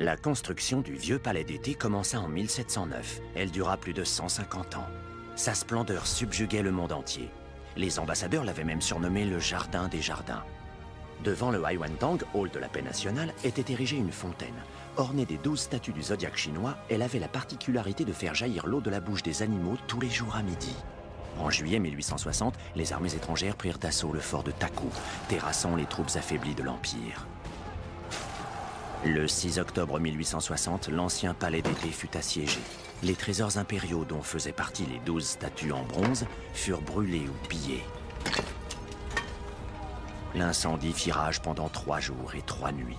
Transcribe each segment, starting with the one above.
La construction du vieux palais d'été commença en 1709. Elle dura plus de 150 ans. Sa splendeur subjuguait le monde entier. Les ambassadeurs l'avaient même surnommé le jardin des jardins. Devant le Haiwantang, hall de la paix nationale, était érigée une fontaine. Ornée des 12 statues du zodiaque chinois, elle avait la particularité de faire jaillir l'eau de la bouche des animaux tous les jours à midi. En juillet 1860, les armées étrangères prirent d'assaut le fort de Taku, terrassant les troupes affaiblies de l'Empire. Le 6 octobre 1860, l'ancien palais d'été fut assiégé. Les trésors impériaux dont faisaient partie les 12 statues en bronze furent brûlés ou pillés. L'incendie fit rage pendant 3 jours et 3 nuits.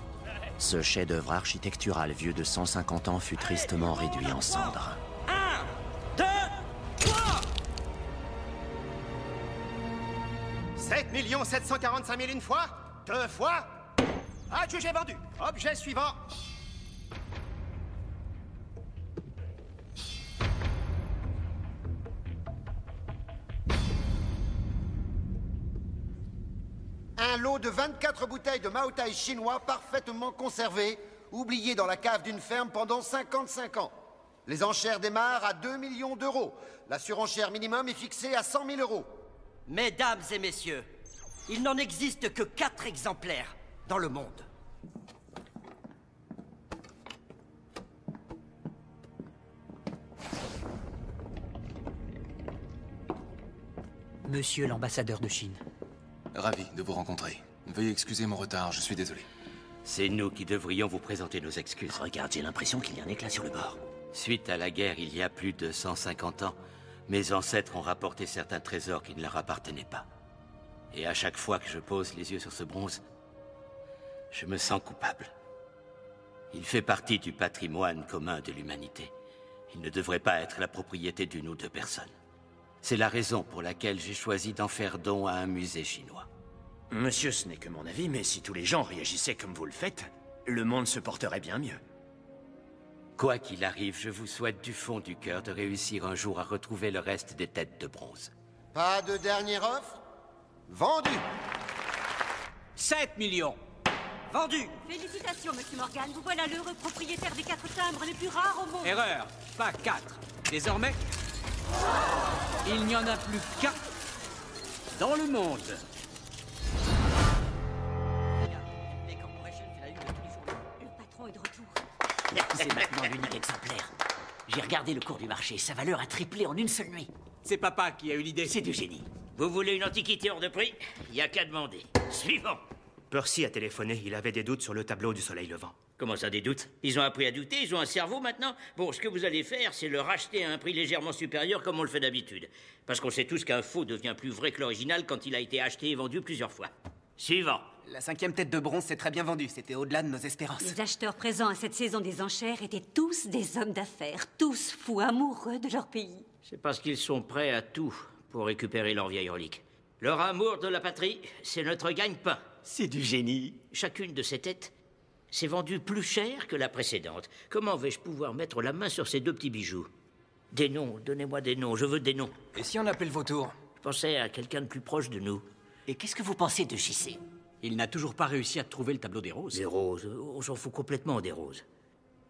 Ce chef-d'œuvre architectural vieux de 150 ans fut tristement réduit en cendres. 1, 2, 3 7 745 000 une fois, 2 fois. Adjugé vendu. Objet suivant. Un lot de 24 bouteilles de Mao Tai chinois parfaitement conservées, oubliées dans la cave d'une ferme pendant 55 ans. Les enchères démarrent à 2 millions d'euros. La surenchère minimum est fixée à 100 000 euros. Mesdames et messieurs, il n'en existe que 4 exemplaires dans le monde. Monsieur l'ambassadeur de Chine. Ravi de vous rencontrer. Veuillez excuser mon retard, je suis désolé. C'est nous qui devrions vous présenter nos excuses. Regarde, j'ai l'impression qu'il y a un éclat sur le bord. Suite à la guerre, il y a plus de 150 ans, mes ancêtres ont rapporté certains trésors qui ne leur appartenaient pas. Et à chaque fois que je pose les yeux sur ce bronze, je me sens coupable. Il fait partie du patrimoine commun de l'humanité. Il ne devrait pas être la propriété d'une ou deux personnes. C'est la raison pour laquelle j'ai choisi d'en faire don à un musée chinois. Monsieur, ce n'est que mon avis, mais si tous les gens réagissaient comme vous le faites, le monde se porterait bien mieux. Quoi qu'il arrive, je vous souhaite du fond du cœur de réussir un jour à retrouver le reste des têtes de bronze. Pas de dernière offre? Vendu. 7 millions. Vendu. Félicitations, monsieur Morgan. Vous voilà l'heureux propriétaire des 4 timbres les plus rares au monde. Erreur, pas 4. Désormais, il n'y en a plus qu'un dans le monde. Le patron est de retour. C'est maintenant l'unique exemplaire. J'ai regardé le cours du marché. Sa valeur a triplé en une seule nuit. C'est papa qui a eu l'idée. C'est du génie. Vous voulez une antiquité hors de prix? Il n'y a qu'à demander. Suivant. Percy a téléphoné, il avait des doutes sur le tableau du soleil levant. Comment ça, des doutes? Ils ont appris à douter, ils ont un cerveau maintenant. Bon, ce que vous allez faire, c'est le racheter à un prix légèrement supérieur comme on le fait d'habitude. Parce qu'on sait tous qu'un faux devient plus vrai que l'original quand il a été acheté et vendu plusieurs fois. Suivant. La 5e tête de bronze s'est très bien vendue, c'était au-delà de nos espérances. Les acheteurs présents à cette saison des enchères étaient tous des hommes d'affaires, tous fous amoureux de leur pays. C'est parce qu'ils sont prêts à tout pour récupérer leur vieille relique. Leur amour de la patrie, c'est notre gagne-pain. C'est du génie. Chacune de ces têtes s'est vendue plus cher que la précédente. Comment vais-je pouvoir mettre la main sur ces 2 petits bijoux? Des noms, donnez-moi des noms, je veux des noms. Et si on appelait le vautour? Je pensais à quelqu'un de plus proche de nous. Et qu'est-ce que vous pensez de JC? Il n'a toujours pas réussi à trouver le tableau des roses. Des roses, on s'en fout complètement des roses.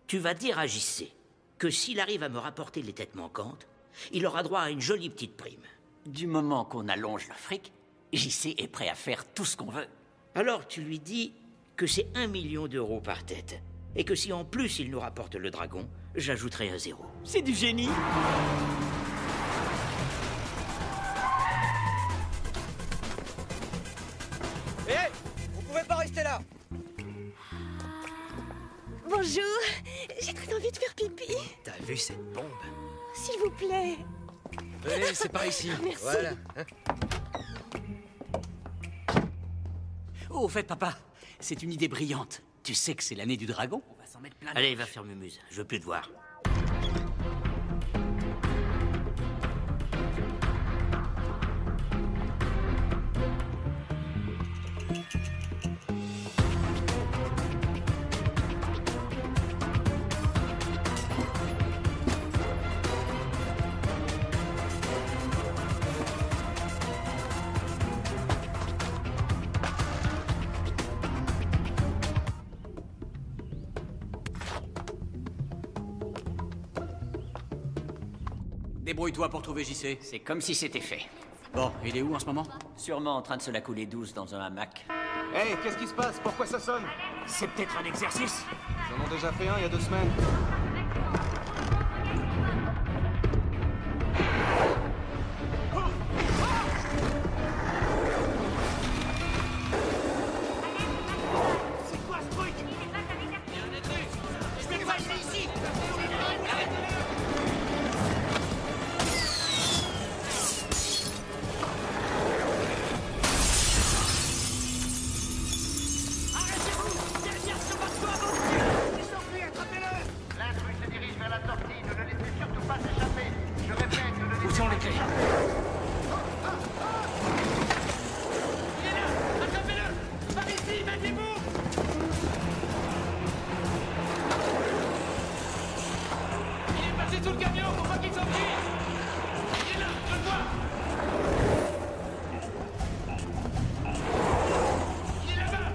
Tu vas dire à JC que s'il arrive à me rapporter les têtes manquantes, il aura droit à une jolie petite prime. Du moment qu'on allonge le fric, JC est prêt à faire tout ce qu'on veut. Alors tu lui dis que c'est 1 million d'euros par tête. Et que si en plus il nous rapporte le dragon, j'ajouterai un 0. C'est du génie. Hé, vous pouvez pas rester là. Bonjour, j'ai très envie de faire pipi. T'as vu cette bombe? S'il vous plaît. Allez, c'est par ici. Merci. Voilà. Oh, au fait, papa, c'est une idée brillante. Tu sais que c'est l'année du dragon? On va s'en mettre plein. Allez, va faire mumuse, je veux plus te voir. Débrouille-toi pour trouver JC. C'est comme si c'était fait. Bon, il est où en ce moment? Sûrement en train de se la couler douce dans un hamac. Hey, qu'est-ce qui se passe? Pourquoi ça sonne? C'est peut-être un exercice. Ils en ont déjà fait un il y a 2 semaines. C'est quoi ce truc? Je vais pas aller ici. Où sont les clés? Il est là! Attrapez-le! Par ici, mettez-vous! Il est passé sous le camion, faut pas qu'il s'en tire! Il est là, je le vois! Il est là-bas!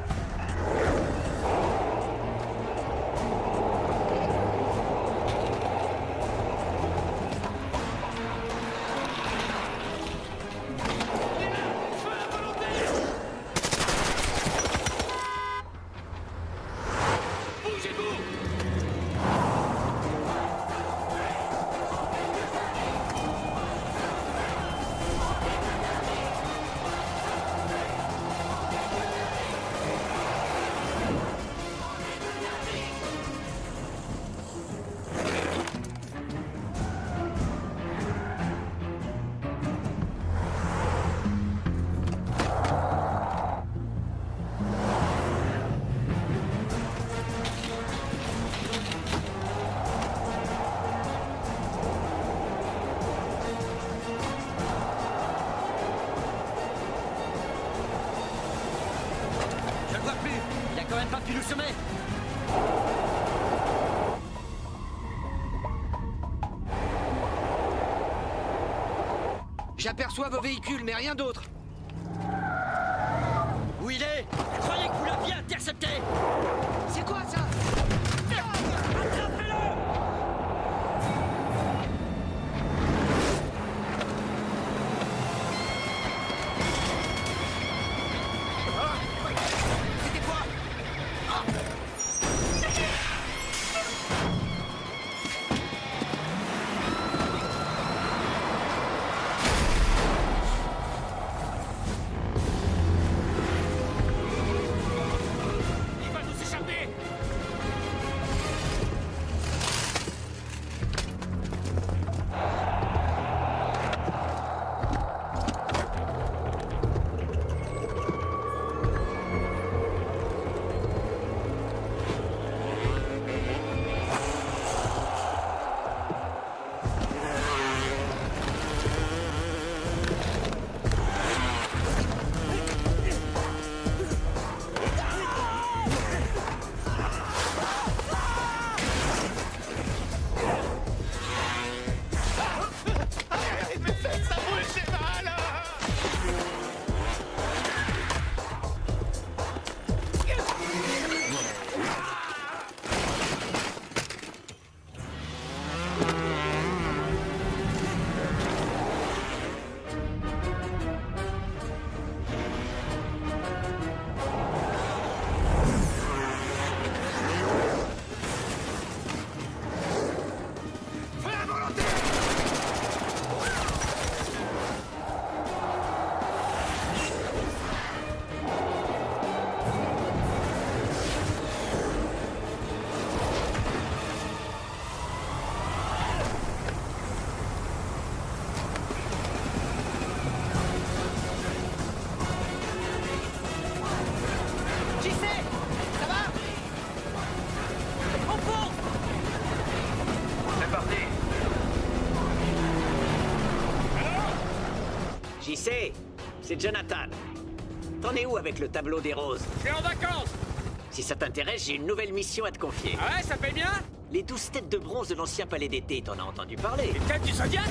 Quand même pas pu nous semer. J'aperçois vos véhicules, mais rien d'autre. Où il est? Je croyais que vous l'aviez intercepté. C'est quoi ça? Attrapez-le! C'était quoi? Il va nous échapper! JC, c'est Jonathan. T'en es où avec le tableau des roses? Je suis en vacances. Si ça t'intéresse, j'ai une nouvelle mission à te confier. Ah ouais, ça paye bien? Les 12 têtes de bronze de l'ancien palais d'été, t'en as entendu parler? Les têtes du Zodiac?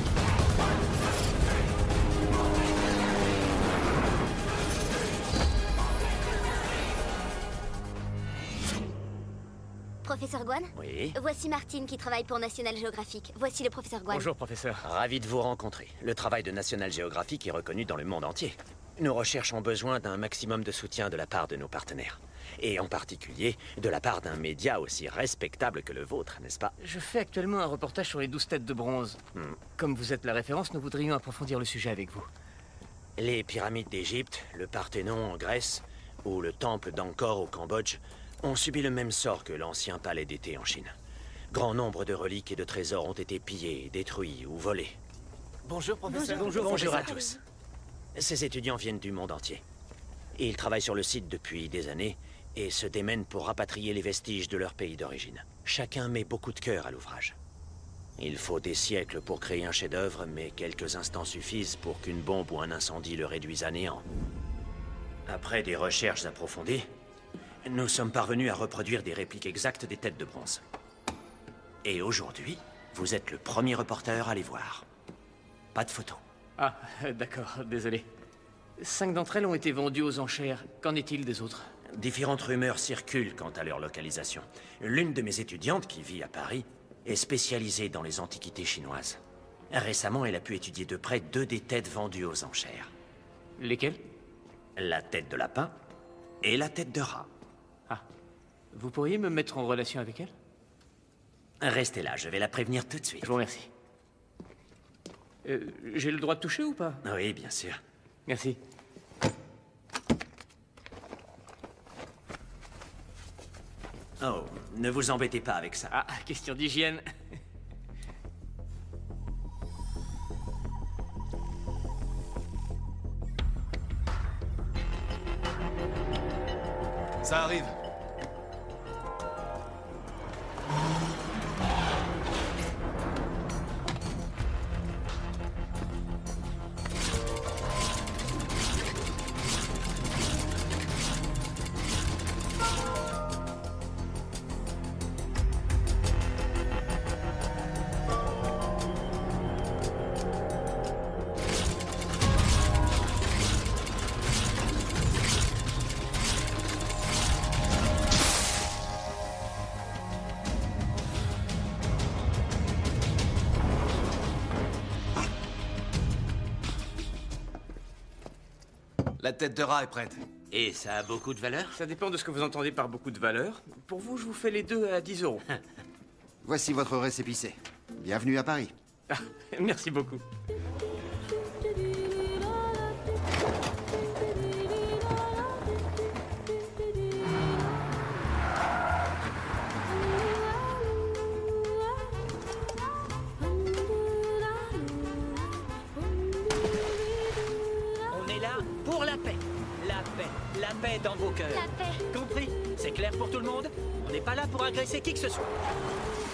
Professeur Guan? Oui. Voici Martine qui travaille pour National Geographic. Voici le professeur Guan. Bonjour, professeur. Ravi de vous rencontrer. Le travail de National Geographic est reconnu dans le monde entier. Nos recherches ont besoin d'un maximum de soutien de la part de nos partenaires. Et en particulier, de la part d'un média aussi respectable que le vôtre, n'est-ce pas? Je fais actuellement un reportage sur les 12 têtes de bronze. Comme vous êtes la référence, nous voudrions approfondir le sujet avec vous. Les pyramides d'Égypte, le Parthénon en Grèce, ou le temple d'Angkor au Cambodge, ont subi le même sort que l'ancien palais d'été en Chine. Grand nombre de reliques et de trésors ont été pillés, détruits ou volés. Bonjour, professeur. Bonjour à tous. Ces étudiants viennent du monde entier. Ils travaillent sur le site depuis des années et se démènent pour rapatrier les vestiges de leur pays d'origine. Chacun met beaucoup de cœur à l'ouvrage. Il faut des siècles pour créer un chef-d'œuvre, mais quelques instants suffisent pour qu'une bombe ou un incendie le réduise à néant. Après des recherches approfondies, nous sommes parvenus à reproduire des répliques exactes des têtes de bronze. Et aujourd'hui, vous êtes le premier reporter à les voir. Pas de photos. Ah, d'accord, désolé. 5 d'entre elles ont été vendues aux enchères. Qu'en est-il des autres? Différentes rumeurs circulent quant à leur localisation. L'une de mes étudiantes, qui vit à Paris, est spécialisée dans les antiquités chinoises. Récemment, elle a pu étudier de près 2 des têtes vendues aux enchères. Lesquelles? La tête de lapin et la tête de rat. Ah. Vous pourriez me mettre en relation avec elle? Restez là, je vais la prévenir tout de suite. Je vous remercie. J'ai le droit de toucher ou pas? Oui, bien sûr. Merci. Oh, ne vous embêtez pas avec ça. Ah, question d'hygiène. Ça arrive. La tête de rat est prête. Et ça a beaucoup de valeur? Ça dépend de ce que vous entendez par beaucoup de valeur. Pour vous, je vous fais les deux à 10 €. Voici votre récépissé. Bienvenue à Paris. Ah, merci beaucoup. On est là pour la paix. La paix. La paix dans vos cœurs. La paix. Compris? C'est clair pour tout le monde? On n'est pas là pour agresser qui que ce soit.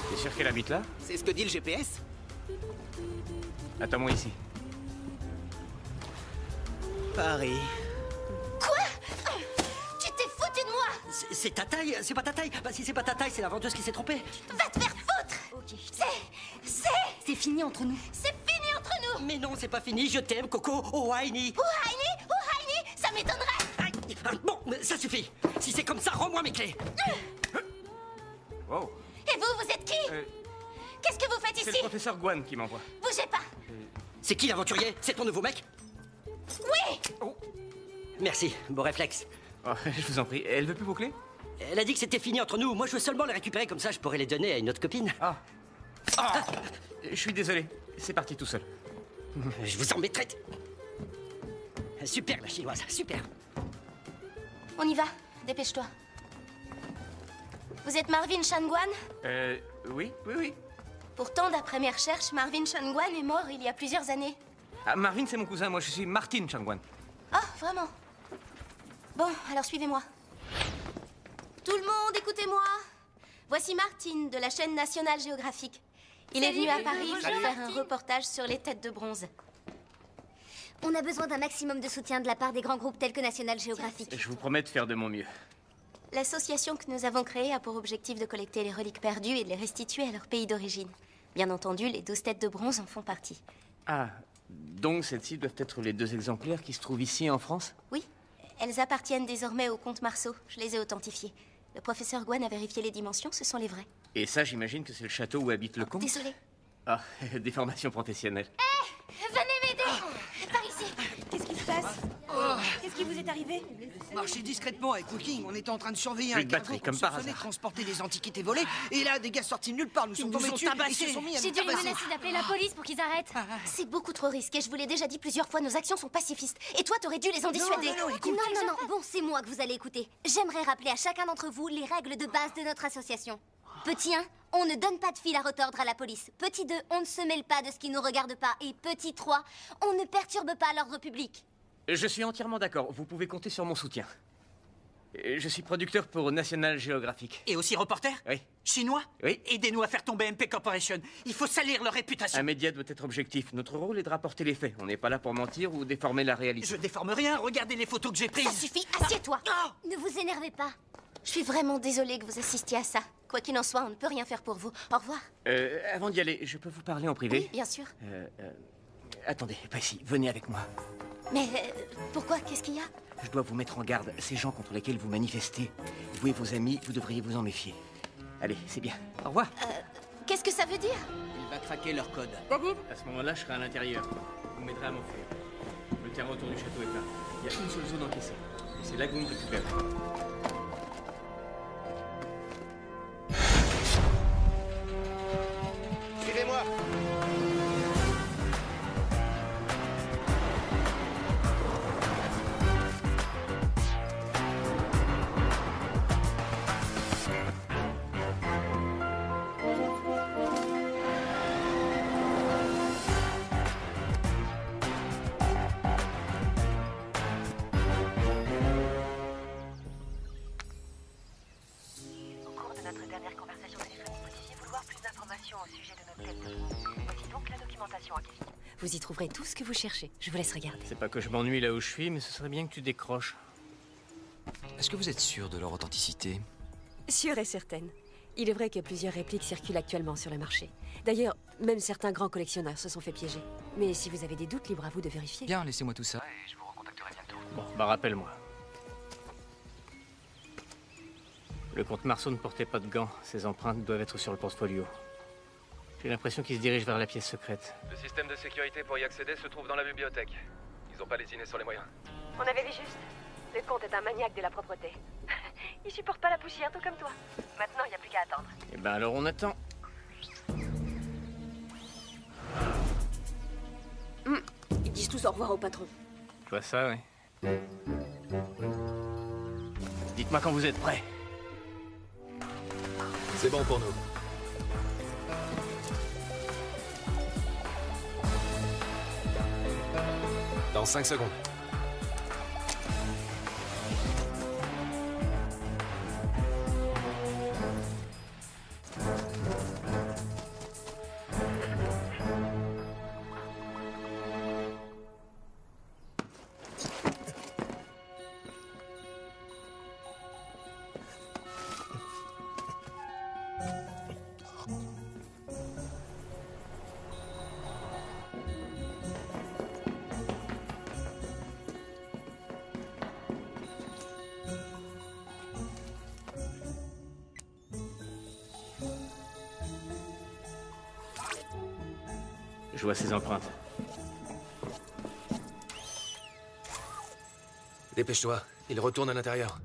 T'es sûr qu'elle habite là? C'est ce que dit le GPS? Attends-moi ici. Paris. Quoi? Tu t'es foutu de moi? C'est ta taille? C'est pas ta taille? Bah si c'est pas ta taille, c'est la vendeuse qui s'est trompée. Va te faire foutre! Ok. C'est fini entre nous. C'est fini entre nous! Mais non, c'est pas fini, je t'aime, Coco. Oh, Heini. Ouhaini, ça m'étonnerait! Aïe. Bon, ça suffit. Si c'est comme ça, rends-moi mes clés. Wow. Et vous êtes qui? Qu'est-ce que vous faites C'est ici? le professeur Guan qui m'envoie. Bougez pas! C'est qui l'aventurier? C'est ton nouveau mec? Oui! Merci, beau réflexe. Oh, je vous en prie. Elle veut plus vos clés? Elle a dit que c'était fini entre nous. Moi, je veux seulement les récupérer, comme ça, je pourrais les donner à une autre copine. Ah. Je suis désolé. C'est parti tout seul. Je vous en mettrai. Super, la chinoise, super. On y va, dépêche-toi. Vous êtes Marvin Shanguan? Oui. Pourtant, d'après mes recherches, Marvin Shanguan est mort il y a plusieurs années. Ah, Marvin, c'est mon cousin. Moi, je suis Martin Shanguan. Ah, vraiment? Bon, alors suivez-moi. Tout le monde, écoutez-moi. Voici Martin, de la chaîne National Geographic. Il est venu à Paris pour faire un reportage sur les têtes de bronze. On a besoin d'un maximum de soutien de la part des grands groupes tels que National Geographic. Je vous promets de faire de mon mieux. L'association que nous avons créée a pour objectif de collecter les reliques perdues et de les restituer à leur pays d'origine. Bien entendu, les 12 têtes de bronze en font partie. Ah, donc celles-ci doivent être les 2 exemplaires qui se trouvent ici en France? Oui, elles appartiennent désormais au comte Marceau. Je les ai authentifiées. Le professeur Gwen a vérifié les dimensions, ce sont les vraies. Et ça, j'imagine que c'est le château où habite le comte. Désolée. Ah, déformation professionnelle. Venez m'aider. Par ici. Qu'est-ce qui se passe? Qu'est-ce qui vous est arrivé? Marchez discrètement avec Cooking. On était en train de surveiller Plus un de batterie, cargo comme par soupçonné de hasard. transporter des antiquités volées. Et là, des gars sortis de nulle part nous sont tombés dessus et se sont mis à J'ai nous dû lui tabasser. menacer d'appeler la police pour qu'ils arrêtent. C'est beaucoup trop risqué, je vous l'ai déjà dit plusieurs fois, nos actions sont pacifistes. Et toi, t'aurais dû les en dissuader. Non, bon, c'est moi que vous allez écouter. J'aimerais rappeler à chacun d'entre vous les règles de base de notre association. Petit 1, on ne donne pas de fil à retordre à la police. Petit 2, on ne se mêle pas de ce qui ne nous regarde pas. Et petit 3, on ne perturbe pas l'ordre public. Je suis entièrement d'accord. Vous pouvez compter sur mon soutien. Je suis producteur pour National Geographic. Et aussi reporter? Oui. Chinois? Oui. Aidez-nous à faire tomber MP Corporation. Il faut salir leur réputation. Un média doit être objectif. Notre rôle est de rapporter les faits. On n'est pas là pour mentir ou déformer la réalité. Je déforme rien. Regardez les photos que j'ai prises. Ça suffit, assieds-toi. Ne vous énervez pas. Je suis vraiment désolée que vous assistiez à ça. Quoi qu'il en soit, on ne peut rien faire pour vous. Au revoir. Avant d'y aller, je peux vous parler en privé? Oui, bien sûr. Attendez, pas ici. Venez avec moi. Mais pourquoi? Qu'est-ce qu'il y a? Je dois vous mettre en garde. Ces gens contre lesquels vous manifestez, vous et vos amis, vous devriez vous en méfier. Allez, c'est bien. Au revoir. Qu'est-ce que ça veut dire? Il va craquer leur code. À ce moment-là, je serai à l'intérieur. Vous m'aiderez à m'enfuir. Le terrain autour du château est plein. Il y a une seule zone encaissée. C'est là que vous me récupérez. Suivez-moi. Au cours de notre dernière conversation téléphonique, vous disiez vouloir plus d'informations au sujet de notre tête de bronze. Voici donc la documentation à question. Vous y trouverez tout ce que vous cherchez. Je vous laisse regarder. C'est pas que je m'ennuie là où je suis, mais ce serait bien que tu décroches. Est-ce que vous êtes sûr de leur authenticité? Sûre et certaine. Il est vrai que plusieurs répliques circulent actuellement sur le marché. D'ailleurs, même certains grands collectionneurs se sont fait piéger. Mais si vous avez des doutes, libre à vous de vérifier. Bien, laissez-moi tout ça. Et je vous recontacterai bientôt. Bon, bah rappelle-moi. Le comte Marceau ne portait pas de gants. Ses empreintes doivent être sur le portfolio. J'ai l'impression qu'il se dirige vers la pièce secrète. Le système de sécurité pour y accéder se trouve dans la bibliothèque. Ils n'ont pas lésiné sur les moyens. On avait vu juste. Le comte est un maniaque de la propreté. Il supporte pas la poussière, tout comme toi. Maintenant, il n'y a plus qu'à attendre. Eh ben alors on attend. Ils disent tous au revoir au patron. Tu vois ça, oui. Dites-moi quand vous êtes prêts. C'est bon pour nous. Dans 5 secondes. Je vois ses empreintes. Dépêche-toi, il retourne à l'intérieur.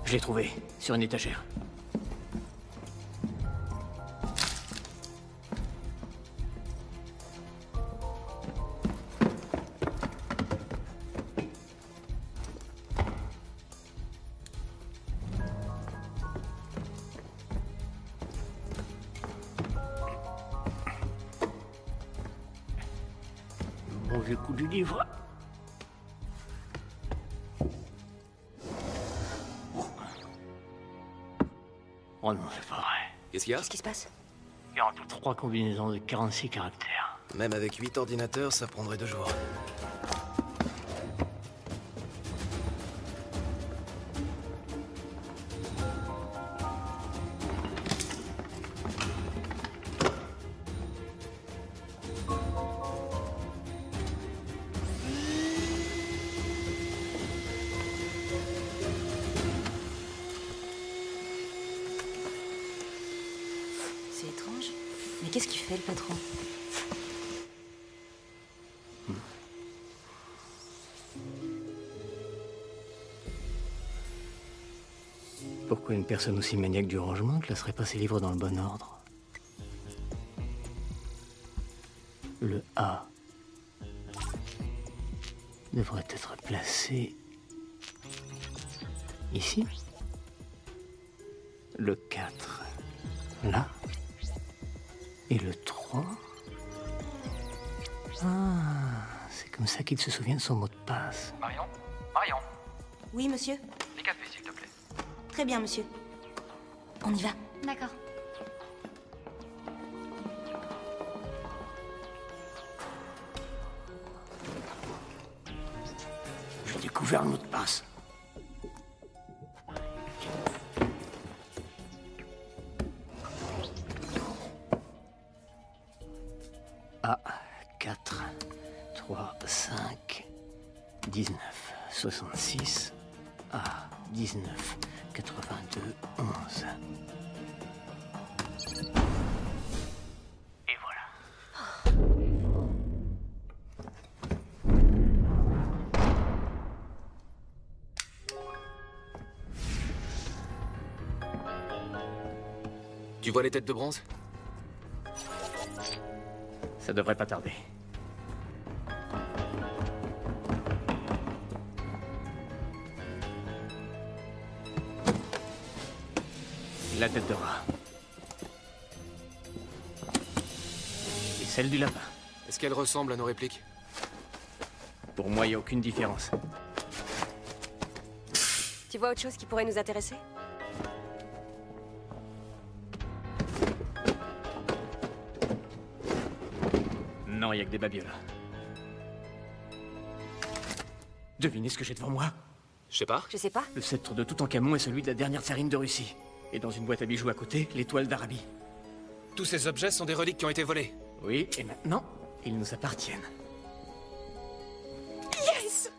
Je l'ai trouvé, sur une étagère. Bon vieux coup du livre. Oh non, c'est pas vrai. Qu'est-ce qu'il y a? Qu'est-ce qui se passe? 43 combinaisons de 46 caractères. Même avec 8 ordinateurs, ça prendrait 2 jours. C'est étrange. Mais qu'est-ce qu'il fait, le patron? Pourquoi une personne aussi maniaque du rangement classerait pas ses livres dans le bon ordre? Le A devrait être placé ici. Le 4 là. Et le 3. Ah, c'est comme ça qu'il se souvient de son mot de passe. Marion? Marion? Oui, monsieur. Les cafés, s'il te plaît. Très bien, monsieur. On y va. D'accord. J'ai découvert le mot de passe. A 4 3 5 19 66 A 19 82 11. Et voilà. Tu vois les têtes de bronze? Ça devrait pas tarder. La tête de rat. Et celle du lapin. Est-ce qu'elle ressemble à nos répliques? Pour moi, il n'y a aucune différence. Tu vois autre chose qui pourrait nous intéresser? Non, il n'y a que des babioles. Devinez ce que j'ai devant moi? Je sais pas. Je sais pas. Le sceptre de Toutankhamon est celui de la dernière tsarine de Russie. Et dans une boîte à bijoux à côté, l'étoile d'Arabie. Tous ces objets sont des reliques qui ont été volées. Oui, et maintenant, ils nous appartiennent. Yes!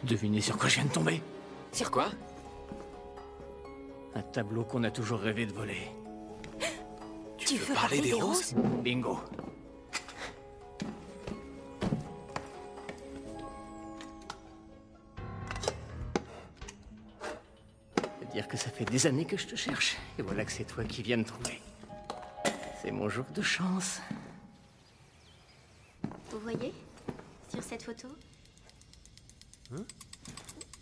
Devinez sur quoi je viens de tomber? Sur quoi? Un tableau qu'on a toujours rêvé de voler. Tu veux parler des roses? Bingo. C'est-à-dire que ça fait des années que je te cherche. Et voilà que c'est toi qui viens me trouver. C'est mon jour de chance. Vous voyez? Sur cette photo?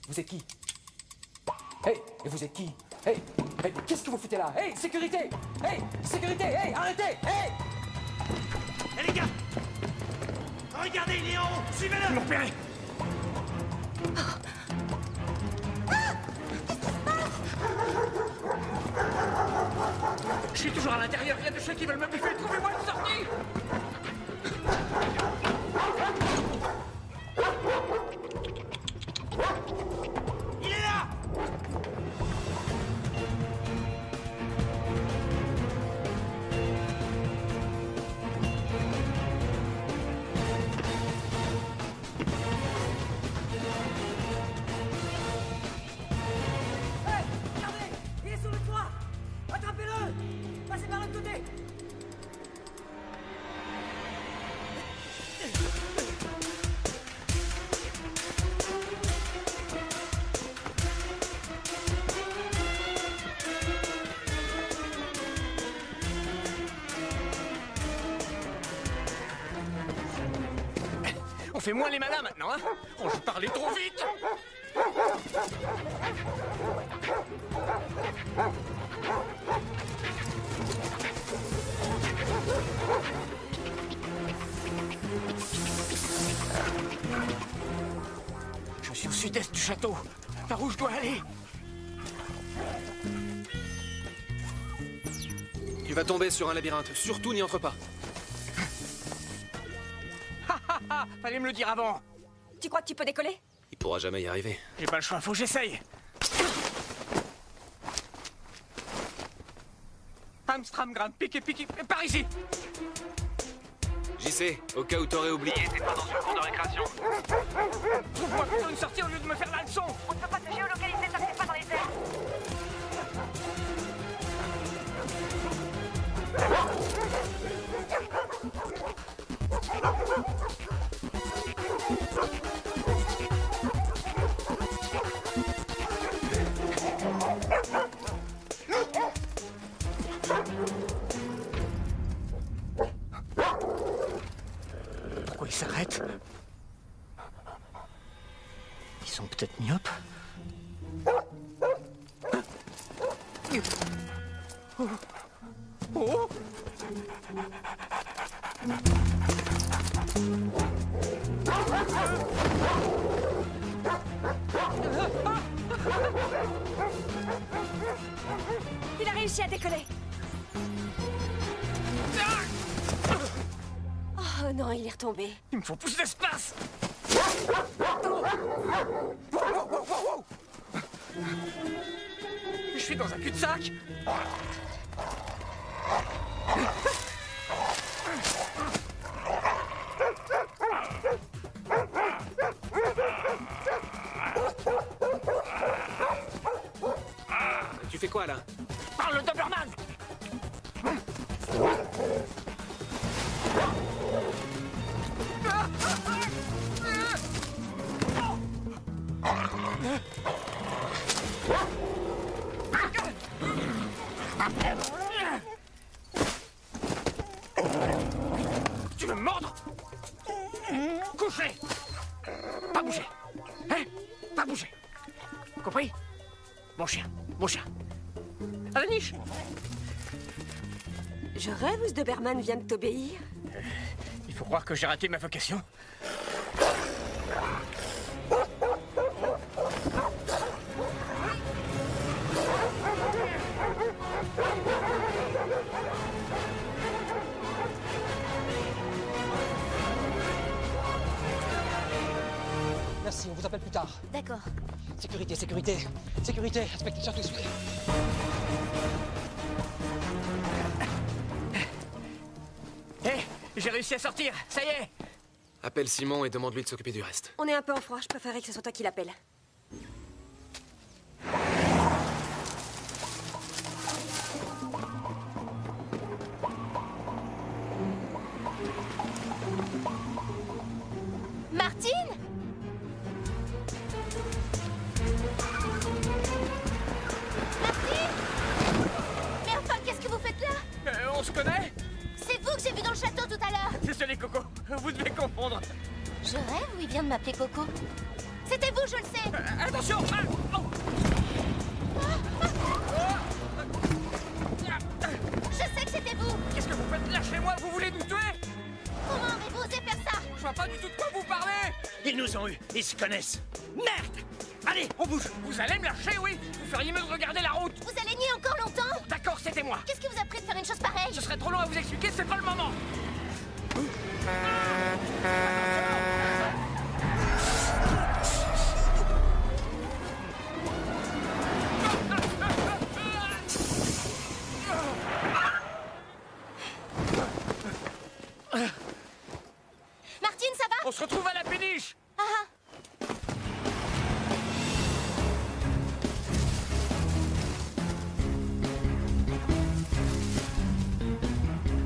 Vous êtes qui? Hey, et vous êtes qui? Hey, hey, qu'est-ce que vous foutez là? Hey, sécurité! Hey, sécurité! Hey, arrêtez! Hey! Hé les gars! Regardez, il est en haut! Suivez-le! Ils m'ont repéré! Je suis toujours à l'intérieur, il y a des chiens qui veulent me bouffer, trouvez-moi une sortie! Il est là! Hey, regardez! Il est sur le toit! Attrapez-le! Passez par l'autre côté! On fait moins les malins maintenant, hein? Oh, je parlais trop vite! Je suis au sud-est du château. Par où je dois aller? Tu vas tomber sur un labyrinthe. Surtout n'y entre pas. Fallait me le dire avant. Tu crois que tu peux décoller? Il pourra jamais y arriver. J'ai pas le choix, faut que j'essaye. Amstramgram, piqué, par ici. JC, au cas où t'aurais oublié, t'es pas dans une cour de récréation. Trouve-moi plutôt une sortie au lieu de me faire la leçon. On ne peut pas te géolocaliser tant que t'es pas dans les airs. Pourquoi ils s'arrêtent? Ils sont peut-être myopes. Oh. Il a réussi à décoller. Oh non, il est retombé. Il me faut plus d'espace. Je suis dans un cul-de-sac. Tu fais quoi là? Parle le Doberman. Tu veux me mordre? Couchez. Pas bouger. Hein? Pas bouger. Compris? Mon chien. À la niche. Je rêve où ce Doberman vient de t'obéir. Il faut croire que j'ai raté ma vocation. Merci, on vous appelle plus tard. D'accord. Sécurité, respectez surtout ce... Hé, j'ai réussi à sortir, ça y est. Appelle Simon et demande-lui de s'occuper du reste. On est un peu en froid, je préférerais que ce soit toi qui l'appelle. Martine? Martine? Mais enfin, qu'est-ce que vous faites là? On se connaît? C'est vous que j'ai vu dans le château tout à l'heure. C'est celui Coco, vous devez confondre. Je rêve ou il vient de m'appeler Coco? C'était vous, je le sais. Attention. Je sais que c'était vous. Qu'est-ce que vous faites? Lâchez-moi, vous voulez nous tuer? Comment avez-vous osé faire ça? Je vois pas du tout de quoi vous parlez. Ils nous ont eu, ils se connaissent. Merde! Allez, on bouge. Vous allez me lâcher, oui? Vous feriez mieux de regarder la route. Vous allez nier encore longtemps? D'accord, c'était moi. Qu'est-ce qui vous a pris de faire une chose pareille? Ce serait trop long à vous expliquer, c'est pas le moment. Martine, ça va? On se retrouve à la péniche.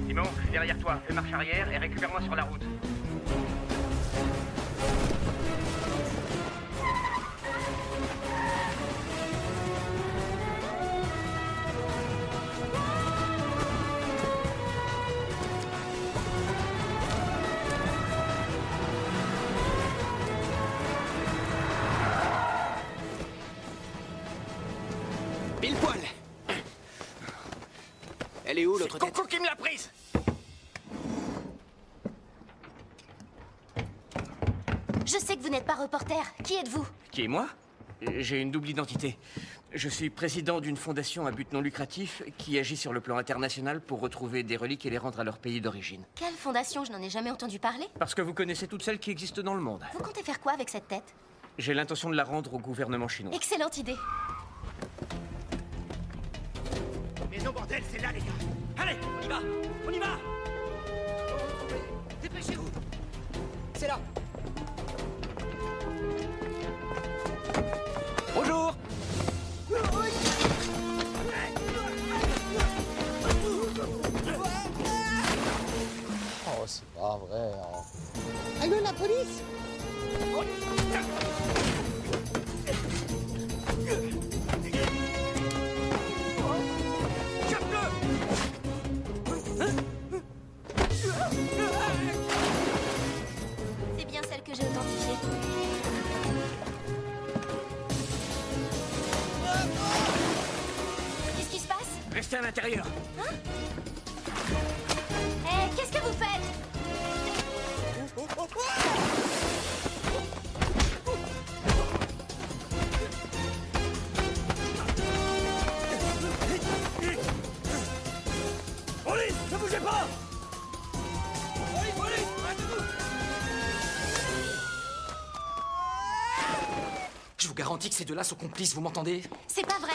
Simon, derrière toi, fais marche arrière et récupère-moi sur la route. Pile poil. Elle est où l'autre tête? Coco qui me l'a prise. Je sais que vous n'êtes pas reporter. Qui êtes-vous? Qui est moi? J'ai une double identité. Je suis président d'une fondation à but non lucratif qui agit sur le plan international pour retrouver des reliques et les rendre à leur pays d'origine. Quelle fondation? Je n'en ai jamais entendu parler. Parce que vous connaissez toutes celles qui existent dans le monde. Vous comptez faire quoi avec cette tête? J'ai l'intention de la rendre au gouvernement chinois. Excellente idée. Mais non, bordel, c'est là, les gars. Allez, on y va. On y va. Dépêchez-vous. C'est là. Bonjour. Oh, c'est pas vrai. Hein. Allô, la police? C'est bien celle que j'ai authentifiée. Qu'est-ce qui se passe? Restez à l'intérieur. Hein? Eh, qu'est-ce que vous faites? Police, ne bougez pas. Police, arrêtez-vous. Je vous garantis que ces deux-là sont complices, vous m'entendez? C'est pas vrai.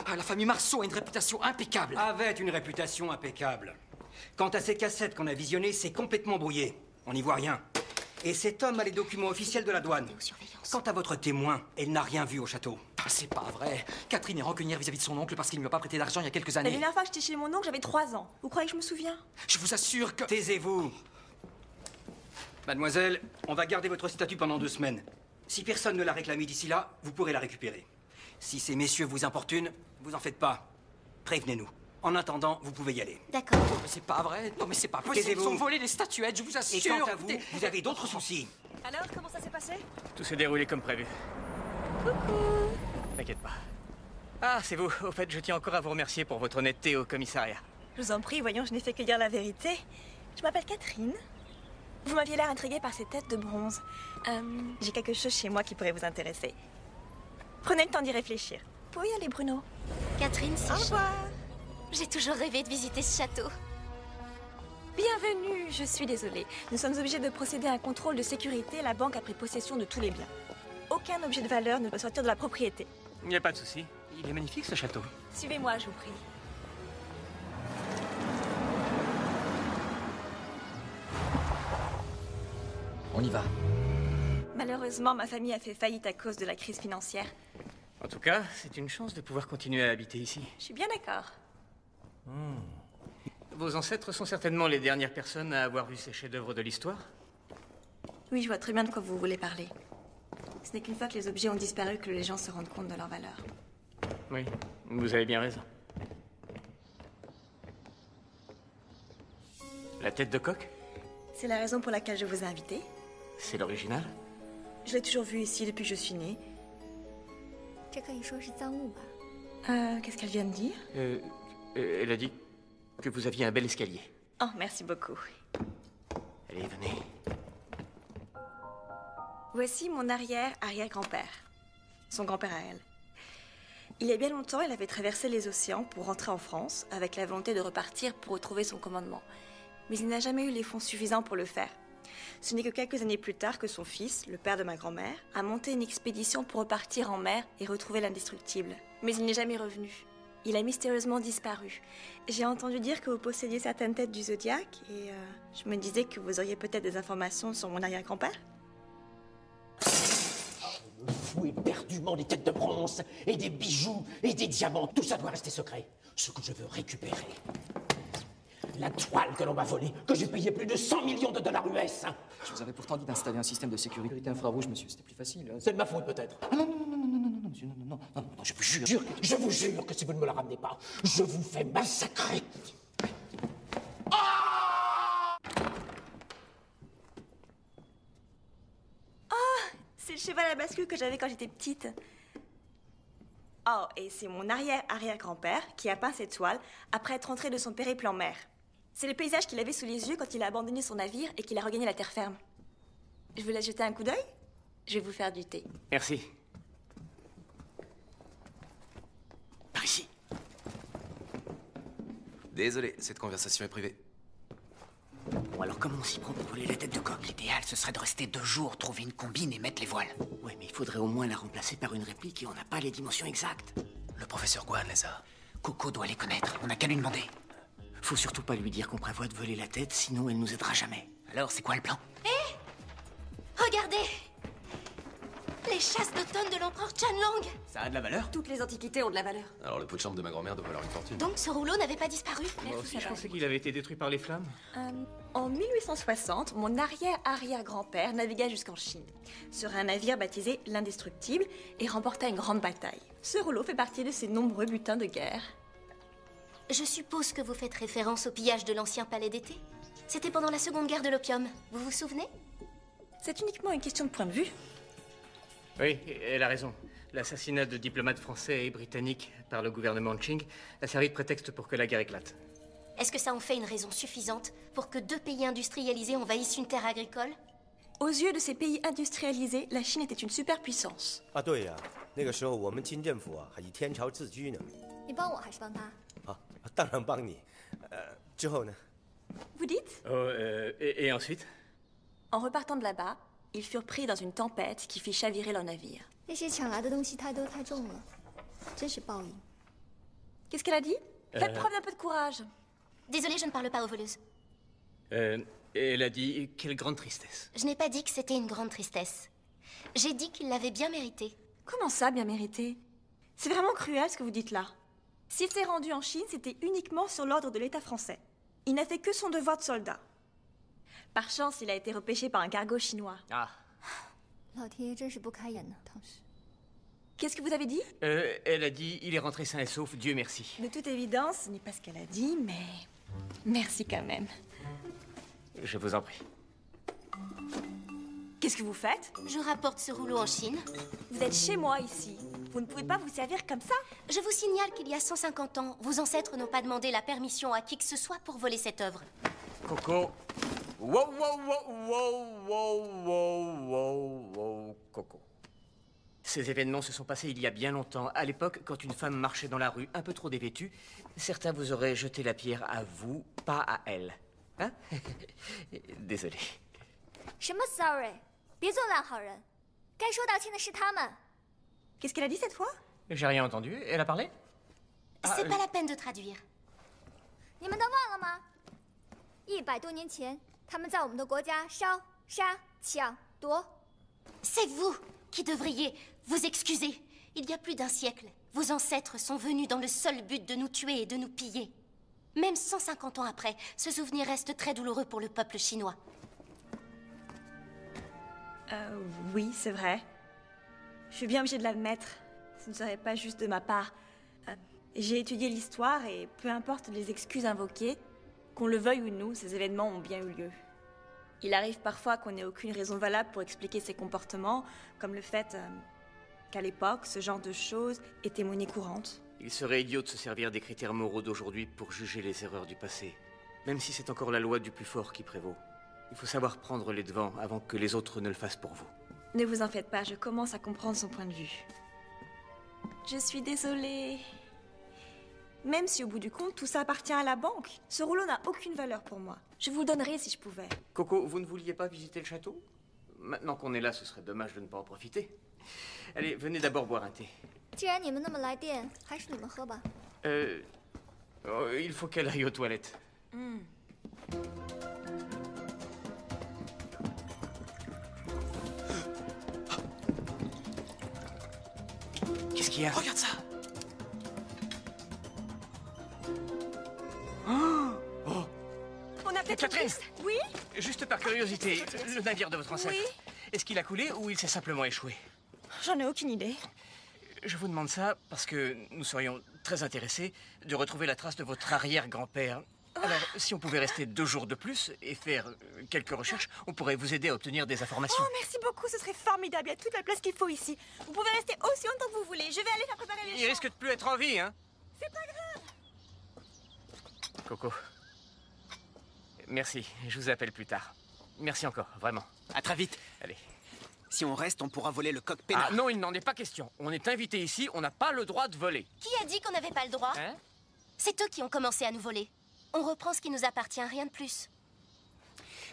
Ah, la famille Marceau a une réputation impeccable. Avait une réputation impeccable. Quant à ces cassettes qu'on a visionnées, c'est complètement brouillé. On n'y voit rien. Et cet homme a les documents officiels de la douane. Quant à votre témoin, elle n'a rien vu au château. Ah, c'est pas vrai. Catherine est rancunière vis-à-vis de son oncle parce qu'il ne lui a pas prêté d'argent il y a quelques La années. dernière fois que j'étais chez mon oncle, j'avais 3 ans. Vous croyez que je me souviens? Je vous assure que... Taisez-vous. Mademoiselle, on va garder votre statut pendant 2 semaines. Si personne ne l'a réclamé d'ici là, vous pourrez la récupérer. Si ces messieurs vous importunent, vous en faites pas. Prévenez-nous. En attendant, vous pouvez y aller. D'accord. Non, mais c'est pas vrai. Non, mais c'est pas possible. Ils ont volé les statuettes, je vous assure. Et quant à vous, vous avez d'autres soucis. Alors, comment ça s'est passé? Tout s'est déroulé comme prévu. Coucou. T'inquiète pas. Ah, c'est vous. Au fait, je tiens encore à vous remercier pour votre honnêteté au commissariat. Je vous en prie, voyons, je n'ai fait que dire la vérité. Je m'appelle Catherine. Vous m'aviez l'air intriguée par ces têtes de bronze. J'ai quelque chose chez moi qui pourrait vous intéresser. Prenez le temps d'y réfléchir. Vous pouvez y aller, Bruno. Catherine, c'est Au revoir. J'ai toujours rêvé de visiter ce château. Bienvenue, je suis désolée. Nous sommes obligés de procéder à un contrôle de sécurité. La banque a pris possession de tous les biens. Aucun objet de valeur ne peut sortir de la propriété. Il n'y a pas de souci. Il est magnifique, ce château. Suivez-moi, je vous prie. On y va. Malheureusement, ma famille a fait faillite à cause de la crise financière. En tout cas, c'est une chance de pouvoir continuer à habiter ici. Je suis bien d'accord. Vos ancêtres sont certainement les dernières personnes à avoir vu ces chefs-d'œuvre de l'histoire. Oui, je vois très bien de quoi vous voulez parler. Ce n'est qu'une fois que les objets ont disparu que les gens se rendent compte de leur valeur. Oui, vous avez bien raison. La tête de coq? C'est la raison pour laquelle je vous ai invité. C'est l'original? Je l'ai toujours vu ici depuis que je suis née. Qu'est-ce qu'elle vient de dire? Elle a dit que vous aviez un bel escalier. Oh, merci beaucoup. Allez, venez. Voici mon arrière-arrière-grand-père. Son grand-père à elle. Il y a bien longtemps, elle avait traversé les océans pour rentrer en France avec la volonté de repartir pour retrouver son commandement. Mais il n'a jamais eu les fonds suffisants pour le faire. Ce n'est que quelques années plus tard que son fils, le père de ma grand-mère, a monté une expédition pour repartir en mer et retrouver l'indestructible. Mais il n'est jamais revenu. Il a mystérieusement disparu. J'ai entendu dire que vous possédiez certaines têtes du zodiaque et je me disais que vous auriez peut-être des informations sur mon arrière-grand-père. Je me fous éperdument des têtes de bronze et des bijoux et des diamants. Tout ça doit rester secret. Ce que je veux récupérer. La toile que l'on m'a volée, que j'ai payé plus de 100 millions de dollars US. Je vous avais pourtant dit d'installer un système de sécurité infrarouge, monsieur. C'était plus facile. C'est de ma faute, peut-être. Ah, non, monsieur, non, je vous jure que si vous ne me la ramenez pas, je vous fais massacrer. C'est le cheval à bascule que j'avais quand j'étais petite. Oh, et c'est mon arrière-arrière-grand-père qui a peint cette toile après être rentré de son périple en mer. C'est le paysage qu'il avait sous les yeux quand il a abandonné son navire et qu'il a regagné la terre ferme. Je vous laisse jeter un coup d'œil? Je vais vous faire du thé. Merci. Par ici. Désolé, cette conversation est privée. Bon, alors comment on s'y prend pour voler la tête de coq? L'idéal, ce serait de rester 2 jours, trouver une combine et mettre les voiles. Oui, mais il faudrait au moins la remplacer par une réplique et on n'a pas les dimensions exactes. Le professeur Guan les a. Coco doit les connaître, on n'a qu'à lui demander. Faut surtout pas lui dire qu'on prévoit de voler la tête, sinon elle nous aidera jamais. Alors, c'est quoi le plan? Hé! Regardez! Les chasses d'automne de l'empereur Chanlang! Ça a de la valeur? Toutes les antiquités ont de la valeur. Alors le pot de chambre de ma grand-mère doit valoir une fortune. Donc ce rouleau n'avait pas disparu? Moi aussi, je pensais qu'il avait été détruit par les flammes. En 1860, mon arrière-arrière-grand-père navigua jusqu'en Chine, sur un navire baptisé l'Indestructible, et remporta une grande bataille. Ce rouleau fait partie de ses nombreux butins de guerre. Je suppose que vous faites référence au pillage de l'ancien palais d'été? C'était pendant la Seconde Guerre de l'Opium, vous vous souvenez? C'est uniquement une question de point de vue. Oui, elle a raison. L'assassinat de diplomates français et britanniques par le gouvernement Qing a servi de prétexte pour que la guerre éclate. Est-ce que ça en fait une raison suffisante pour que 2 pays industrialisés envahissent une terre agricole? Aux yeux de ces pays industrialisés, la Chine était une superpuissance. 啊，对呀，那个时候我们清政府啊还以天朝自居呢。你帮我还是帮他？啊，当然帮你。之后呢？ Vous dites? Oh, et ensuite? En repartant de là-bas, ils furent pris dans une tempête qui fit chavirer leur navire. 那些抢来的东西太多太重了，真是报应。 Qu'est-ce qu'elle a dit? Faites preuve d'un peu de courage. Désolée, je ne parle pas aux voleuses. Elle a dit quelle grande tristesse. Je n'ai pas dit que c'était une grande tristesse. J'ai dit qu'il l'avait bien mérité. Comment ça, bien mérité? C'est vraiment cruel ce que vous dites là. S'il s'est rendu en Chine, c'était uniquement sur l'ordre de l'État français. Il n'a fait que son devoir de soldat. Par chance, il a été repêché par un cargo chinois. Ah. 老天爷真是不开眼呢，当时。 Qu'est-ce que vous avez dit? Elle a dit il est rentré sain et sauf, Dieu merci. De toute évidence, ce n'est pas ce qu'elle a dit, mais... Merci quand même. Je vous en prie. Qu'est-ce que vous faites? Je rapporte ce rouleau en Chine. Vous êtes chez moi ici. Vous ne pouvez pas vous servir comme ça? Je vous signale qu'il y a 150 ans, vos ancêtres n'ont pas demandé la permission à qui que ce soit pour voler cette œuvre. Coco. Wow, wow, wow, wow, wow, wow, wow, wow, Coco. Ces événements se sont passés il y a bien longtemps. À l'époque, quand une femme marchait dans la rue, un peu trop dévêtue, certains vous auraient jeté la pierre à vous, pas à elle. Hein? Désolé. 什么 sorry？ 别做烂好人，该说道歉的是他们。 Qu'est-ce qu'elle a dit cette fois? J'ai rien entendu. Elle a parlé? C'est pas la peine de traduire. 你们都忘了吗？100多年前，他们在我们的国家烧、杀、抢、夺。 C'est vous qui devriez vous excuser. Il y a plus d'un siècle, vos ancêtres sont venus dans le seul but de nous tuer et de nous piller. Même 150 ans après, ce souvenir reste très douloureux pour le peuple chinois. Oui, c'est vrai. Je suis bien obligée de l'admettre. Ce ne serait pas juste de ma part. J'ai étudié l'histoire et peu importe les excuses invoquées, qu'on le veuille ou non, ces événements ont bien eu lieu. Il arrive parfois qu'on n'ait aucune raison valable pour expliquer ces comportements, comme le fait qu'à l'époque, ce genre de choses était monnaie courante. Il serait idiot de se servir des critères moraux d'aujourd'hui pour juger les erreurs du passé, même si c'est encore la loi du plus fort qui prévaut. Il faut savoir prendre les devants avant que les autres ne le fassent pour vous. Ne vous en faites pas, je commence à comprendre son point de vue. Je suis désolée. Même si au bout du compte, tout ça appartient à la banque, ce rouleau n'a aucune valeur pour moi. Je vous le donnerais si je pouvais. Coco, vous ne vouliez pas visiter le château? Maintenant qu'on est là, ce serait dommage de ne pas en profiter. Allez, venez d'abord boire un thé. 既然你们那么来电，还是你们喝吧。Il faut qu'elle aille aux toilettes. Qu'est-ce qu'il y a? Regarde ça. Oh! On a peut-être une Catherine! piste. Oui? Juste par curiosité, le navire de votre ancêtre, Oui. est-ce qu'il a coulé ou il s'est simplement échoué? J'en ai aucune idée. Je vous demande ça parce que nous serions très intéressés de retrouver la trace de votre arrière-grand-père. Alors, si on pouvait rester 2 jours de plus et faire quelques recherches, on pourrait vous aider à obtenir des informations. Oh, merci beaucoup, ce serait formidable. Il y a toute la place qu'il faut ici. Vous pouvez rester aussi longtemps que vous voulez. Je vais aller faire préparer les Il champs. risque de plus être en vie, hein? C'est pas grave. Coco. Merci, je vous appelle plus tard. Merci encore, vraiment. À très vite. Allez. Si on reste, on pourra voler le coq peinard. Ah non, il n'en est pas question. On est invité ici, on n'a pas le droit de voler. Qui a dit qu'on n'avait pas le droit? Hein? C'est eux qui ont commencé à nous voler. On reprend ce qui nous appartient, rien de plus.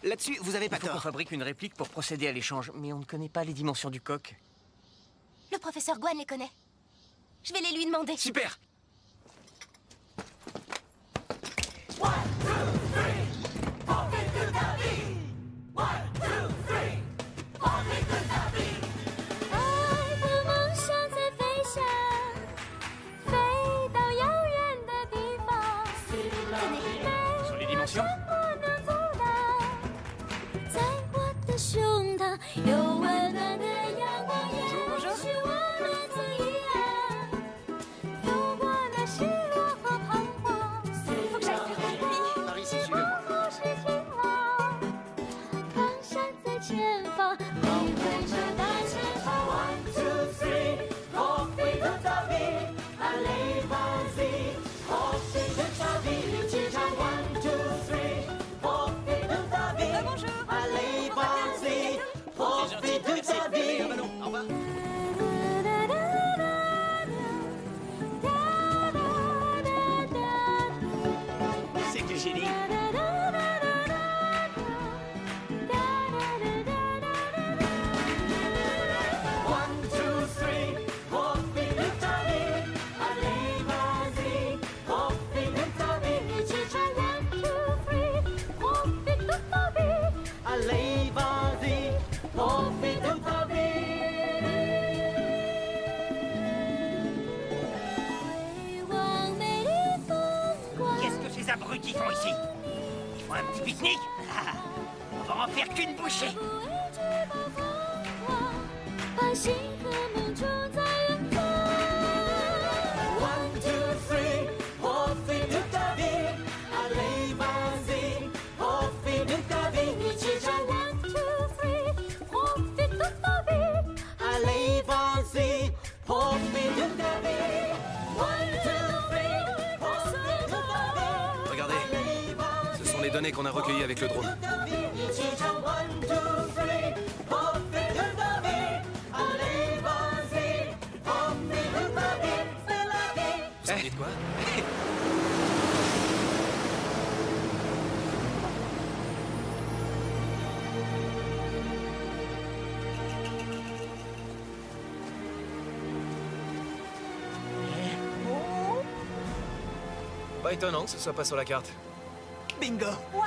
Là-dessus, vous avez pas Il faut qu'on tort. fabrique une réplique pour procéder à l'échange, mais on ne connaît pas les dimensions du coq. Le professeur Guan les connaît. Je vais les lui demander. Super. Attention. C'est du génie. Allez, vas-y, profite de ta vie. Qu'est-ce que ces abrutis font ici? Ils font un petit pique-nique? Ah, on va en faire qu'une bouchée. Allez, vas-y, profite de ta vie. Regardez, ce sont les données qu'on a recueillies avec le drone. Vous en dites quoi? Pas étonnant que ce soit pas sur la carte. Bingo. Waouh!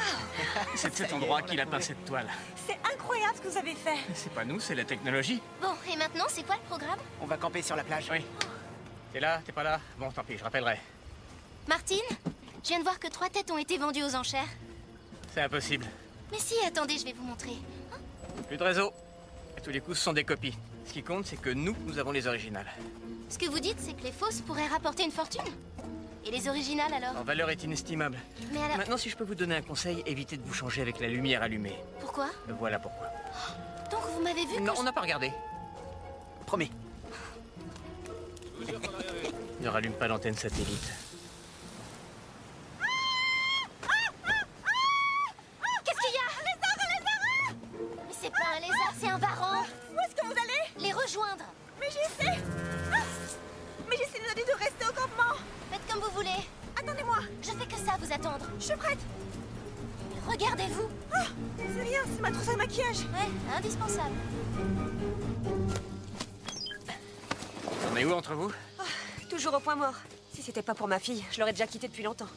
C'est de cet endroit qu'il a peint cette toile. C'est incroyable ce que vous avez fait. C'est pas nous, c'est la technologie. Bon, et maintenant, c'est quoi le programme? On va camper sur la plage. Oui. T'es là, t'es pas là? Bon, tant pis, je rappellerai. Martine, je viens de voir que 3 têtes ont été vendues aux enchères. C'est impossible. Mais si, attendez, je vais vous montrer. Plus de réseau. À tous les coups, ce sont des copies. Ce qui compte, c'est que nous avons les originales. Ce que vous dites, c'est que les fausses pourraient rapporter une fortune? Et les originales, alors? Leur valeur est inestimable. Mais alors... Maintenant, si je peux vous donner un conseil, évitez de vous changer avec la lumière allumée. Pourquoi? Voilà pourquoi. Donc vous m'avez vu? Non, on n'a pas regardé. Promis. Ne rallume pas l'antenne satellite. Qu'est-ce qu'il y a? Mais c'est pas un lézard, c'est un varan. Où est-ce que vous allez? Les rejoindre. Mais j'essaie. Mais j'essaie de donner de rester au campement. Faites comme vous voulez. Attendez-moi. Je fais que ça, vous attendre. Je suis prête. Regardez-vous. Ah, c'est rien, c'est ma trousse à maquillage. Ouais, indispensable. On est où entre vous? Toujours au point mort. Si c'était pas pour ma fille, je l'aurais déjà quittée depuis longtemps.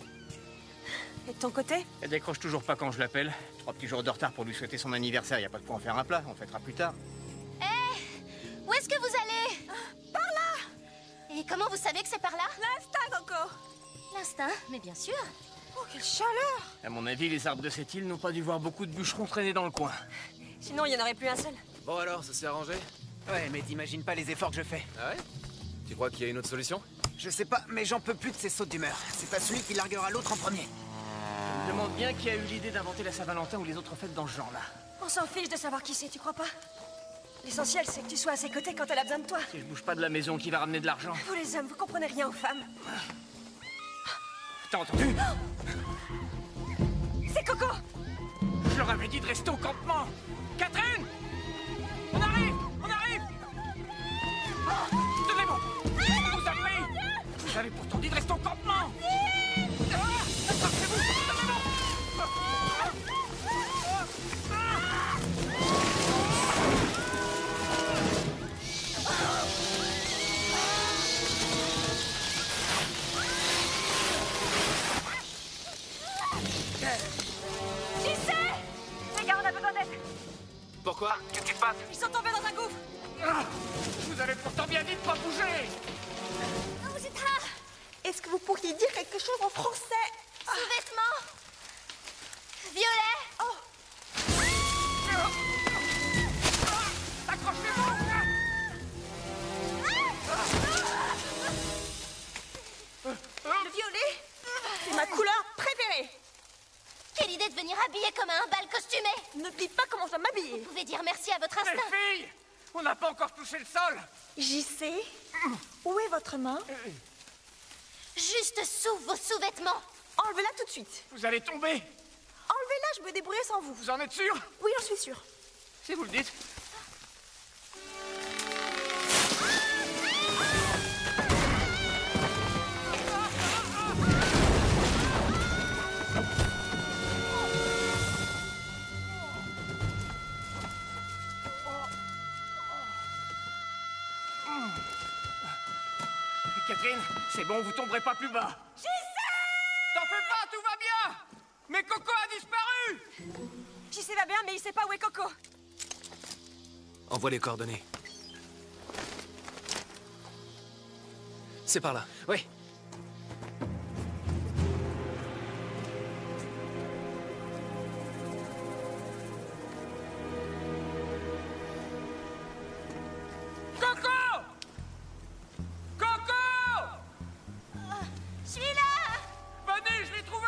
Et de ton côté? Elle décroche toujours pas quand je l'appelle. 3 petits jours de retard pour lui souhaiter son anniversaire. Y a pas de quoi en faire un plat, on fêtera plus tard. Où est-ce que vous allez? Par là. Et comment vous savez que c'est par là? L'instinct encore. L'instinct, mais bien sûr. Oh, quelle chaleur. À mon avis, les arbres de cette île n'ont pas dû voir beaucoup de bûcherons traîner dans le coin. Sinon, il y en aurait plus un seul. Bon alors, ça s'est arrangé? Ouais, mais t'imagines pas les efforts que je fais. Ah ouais? Tu crois qu'il y a une autre solution? Je sais pas, mais j'en peux plus de ces sautes d'humeur. C'est pas celui qui larguera l'autre en premier. Je me demande bien qui a eu l'idée d'inventer la Saint-Valentin ou les autres fêtes dans ce genre-là. On s'en fiche de savoir qui c'est, tu crois pas? L'essentiel, c'est que tu sois à ses côtés quand elle a besoin de toi. Si je bouge pas de la maison, qui va ramener de l'argent? Vous les hommes, vous comprenez rien aux femmes. T'as entendu? C'est Coco! Je leur avais dit de rester au campement! Catherine! On arrive! On arrive! Tenez-moi! Vous avez... Vous avez pourtant dit de rester au campement! Attrapez-vous! J'y sais! Les gars, on a besoin d'aide! Pourquoi? Qu'est-ce qui se passe? Ils sont tombés dans un gouffre! Vous avez pourtant bien dit de pas bouger! Est-ce que vous pourriez dire quelque chose en français? Sous-vêtements! Habillé comme un bal costumé. Ne dites pas comment je dois m'habiller. Vous pouvez dire merci à votre instinct. Les filles, on n'a pas encore touché le sol. JC, où est votre main? Juste sous vos sous-vêtements. Enlevez-la tout de suite. Vous allez tomber. Enlevez-la, je me débrouiller sans vous. Vous en êtes sûr? Oui, j'en suis sûre. Si vous le dites. Catherine, c'est bon, vous tomberez pas plus bas. JC! T'en fais pas, tout va bien. Mais Coco a disparu. JC va bien, mais il sait pas où est Coco. Envoie les coordonnées. C'est par là. Oui. Coco! Coco! Je suis là. Venez, je l'ai trouvé.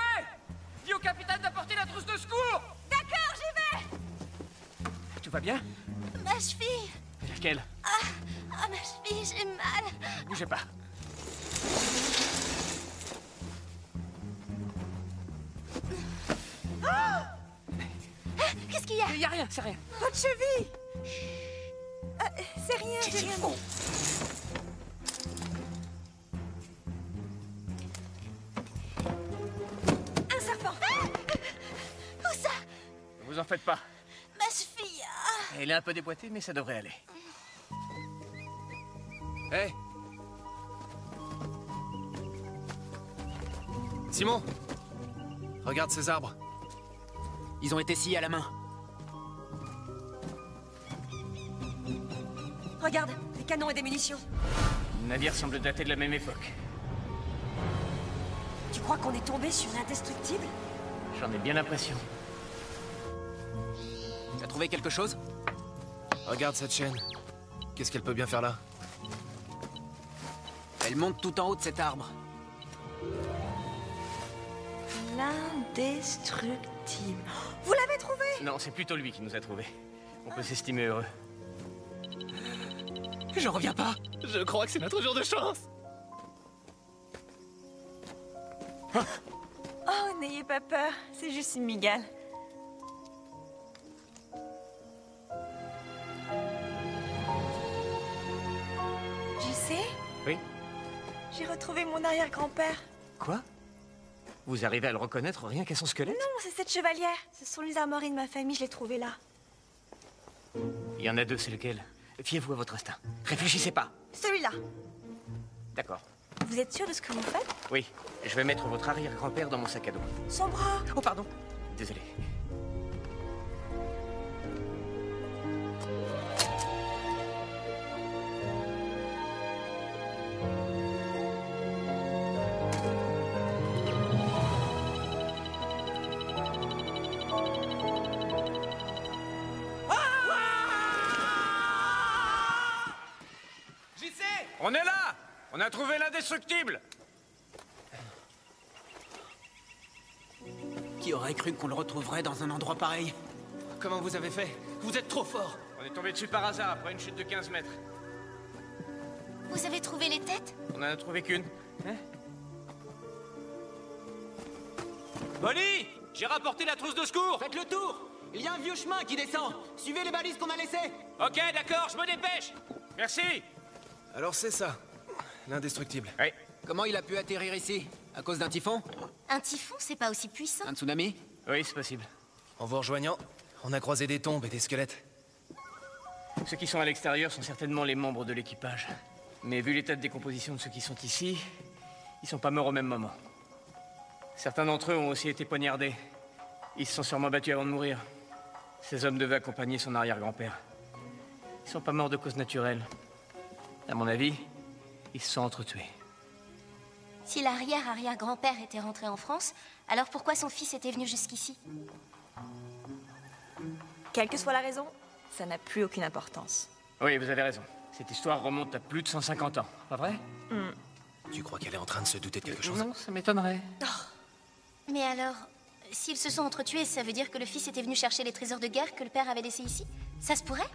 Dis au capitaine d'apporter la trousse de secours. D'accord, j'y vais. Tout va bien? Ma cheville. Laquelle? Ah, ma cheville, j'ai mal. Bougez pas. Qu'est-ce qu'il y a? Il y a rien, c'est rien. Votre cheville. C'est rien, j'ai rien. Un serpent. Où ça? Vous en faites pas. Ma cheville. Elle est un peu déboîtée, mais ça devrait aller. Hé Simon, regarde ces arbres. Ils ont été sciés à la main. Regarde, des canons et des munitions. Le navire semble dater de la même époque. Tu crois qu'on est tombé sur l'indestructible? J'en ai bien l'impression. T'as trouvé quelque chose? Regarde cette chaîne. Qu'est-ce qu'elle peut bien faire là? Elle monte tout en haut de cet arbre. L'indestructible. Vous l'avez trouvé? Non, c'est plutôt lui qui nous a trouvés. On peut s'estimer heureux. J'en reviens pas. Je crois que c'est notre jour de chance. Oh, n'ayez pas peur. C'est juste une migale. JC? Oui? J'ai retrouvé mon arrière-grand-père. Quoi? Vous arrivez à le reconnaître rien qu'à son squelette? Non, c'est cette chevalière. Ce sont les armoiries de ma famille, je l'ai trouvée là. Il y en a deux, c'est lequel? Fiez-vous à votre instinct. Réfléchissez pas. Celui-là. D'accord. Vous êtes sûr de ce que vous faites? Oui, je vais mettre votre arrière-grand-père dans mon sac à dos. Son bras. Oh, pardon. Désolé. On est là! On a trouvé l'indestructible! Qui aurait cru qu'on le retrouverait dans un endroit pareil? Comment vous avez fait? Vous êtes trop fort! On est tombé dessus par hasard après une chute de 15 mètres. Vous avez trouvé les têtes? On en a trouvé qu'une. Hein? Molly! J'ai rapporté la trousse de secours! Faites le tour! Il y a un vieux chemin qui descend! Suivez les balises qu'on a laissées! Ok, d'accord, je me dépêche! Merci! Alors c'est ça, l'indestructible. Oui. Comment il a pu atterrir ici? À cause d'un typhon? Un typhon, c'est pas aussi puissant. Un tsunami? Oui, c'est possible. En vous rejoignant, on a croisé des tombes et des squelettes. Ceux qui sont à l'extérieur sont certainement les membres de l'équipage. Mais vu l'état de décomposition de ceux qui sont ici, ils sont pas morts au même moment. Certains d'entre eux ont aussi été poignardés. Ils se sont sûrement battus avant de mourir. Ces hommes devaient accompagner son arrière-grand-père. Ils sont pas morts de cause naturelle. À mon avis, ils se sont entretués. Si l'arrière-arrière-grand-père était rentré en France, alors pourquoi son fils était venu jusqu'ici? Quelle que soit la raison, ça n'a plus aucune importance. Oui, vous avez raison. Cette histoire remonte à plus de 150 ans, pas vrai? Tu crois qu'elle est en train de se douter de quelque chose? Non, ça m'étonnerait. Mais alors, s'ils se sont entretués, ça veut dire que le fils était venu chercher les trésors de guerre que le père avait laissés ici? Ça se pourrait?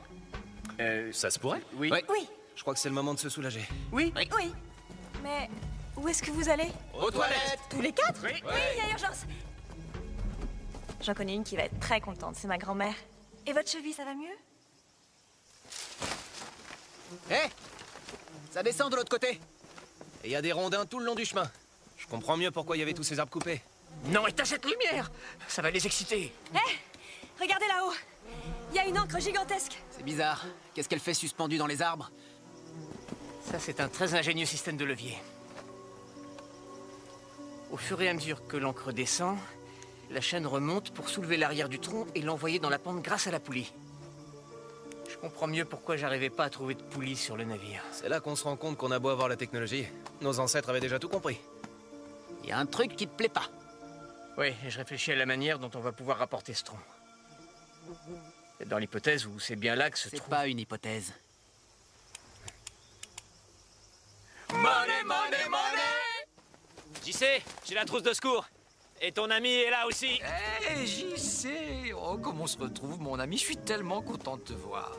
Ça se pourrait? Oui. Oui. Je crois que c'est le moment de se soulager. Oui. Oui. Mais où est-ce que vous allez? Aux toilettes. Tous les quatre? Oui. Oui, il y a urgence. J'en connais une qui va être très contente, c'est ma grand-mère. Et votre cheville, ça va mieux? Hé! Ça descend de l'autre côté. Et il y a des rondins tout le long du chemin. Je comprends mieux pourquoi il y avait tous ces arbres coupés. Non, éteins cette lumière! Ça va les exciter. Hé! Regardez là-haut! Il y a une encre gigantesque. C'est bizarre. Qu'est-ce qu'elle fait suspendue dans les arbres? Ça, c'est un très ingénieux système de levier. Au fur et à mesure que l'encre descend, la chaîne remonte pour soulever l'arrière du tronc et l'envoyer dans la pente grâce à la poulie. Je comprends mieux pourquoi j'arrivais pas à trouver de poulie sur le navire. C'est là qu'on se rend compte qu'on a beau avoir la technologie. Nos ancêtres avaient déjà tout compris. Il y a un truc qui te plaît pas. Oui, et je réfléchis à la manière dont on va pouvoir rapporter ce tronc. C'est dans l'hypothèse où c'est bien là que se trouve... C'est pas une hypothèse. Money, money, money! JC, j'ai la trousse de secours. Et ton ami est là aussi. Hé, JC! Oh, comment on se retrouve, mon ami? Je suis tellement content de te voir.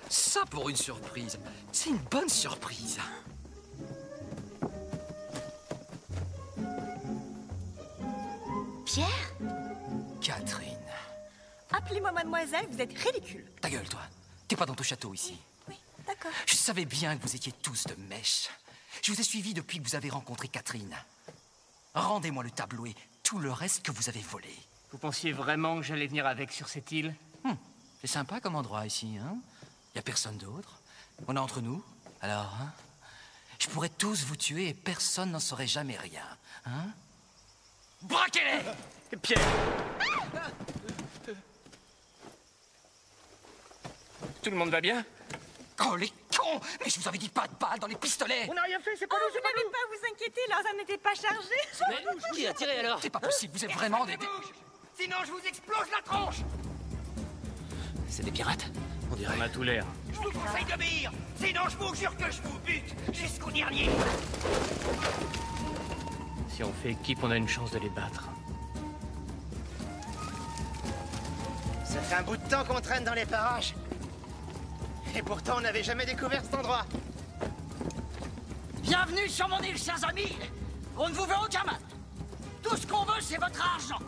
Ça pour une surprise. C'est une bonne surprise. Pierre? Catherine. Appelez-moi mademoiselle, vous êtes ridicule. Ta gueule, toi. T'es pas dans ton château ici. D'accord. Je savais bien que vous étiez tous de mèche. Je vous ai suivi depuis que vous avez rencontré Catherine. Rendez-moi le tableau et tout le reste que vous avez volé. Vous pensiez vraiment que j'allais venir avec sur cette île? C'est sympa comme endroit ici, hein? Y a personne d'autre. On est entre nous. Alors, hein? Je pourrais tous vous tuer et personne n'en saurait jamais rien, hein? Braquez-les! Pierre! Tout le monde va bien? Oh, les cons! Mais je vous avais dit pas de balles dans les pistolets! On n'a rien fait, c'est pas Oh, nous, vous c'est pas n'avez nous! pas à vous inquiéter, leurs armes n'étaient pas chargées. Mais qui a tiré alors? C'est pas possible, vous êtes vraiment des... Sinon je vous explose la tronche! C'est des pirates? On dirait. On a tout l'air. Je vous conseille d'obéir! Sinon je vous jure que je vous bute jusqu'au dernier! Si on fait équipe, on a une chance de les battre. Ça fait un bout de temps qu'on traîne dans les parages. Et pourtant, on n'avait jamais découvert cet endroit. Bienvenue sur mon île, chers amis! On ne vous veut aucun mal. Tout ce qu'on veut, c'est votre argent.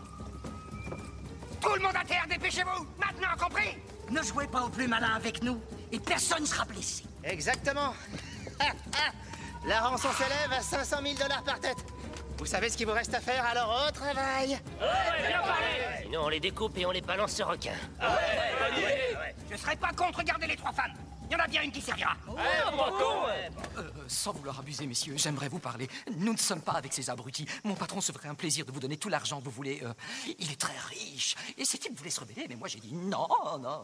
Tout le monde à terre, dépêchez-vous! Maintenant, compris? Ne jouez pas au plus malin avec nous, et personne ne sera blessé. Exactement. La rançon s'élève à 500 000 $ par tête. Vous savez ce qu'il vous reste à faire, alors au travail. Ouais, bien parlé! Sinon, on les découpe et on les balance ce requin. Je serais pas contre garder les 3 femmes. Il y en a bien une qui servira. Sans vouloir abuser, messieurs, j'aimerais vous parler. Nous ne sommes pas avec ces abrutis. Mon patron se ferait un plaisir de vous donner tout l'argent que vous voulez. Il est très riche. Et ces types voulaient se rebeller, mais moi j'ai dit non, non, non.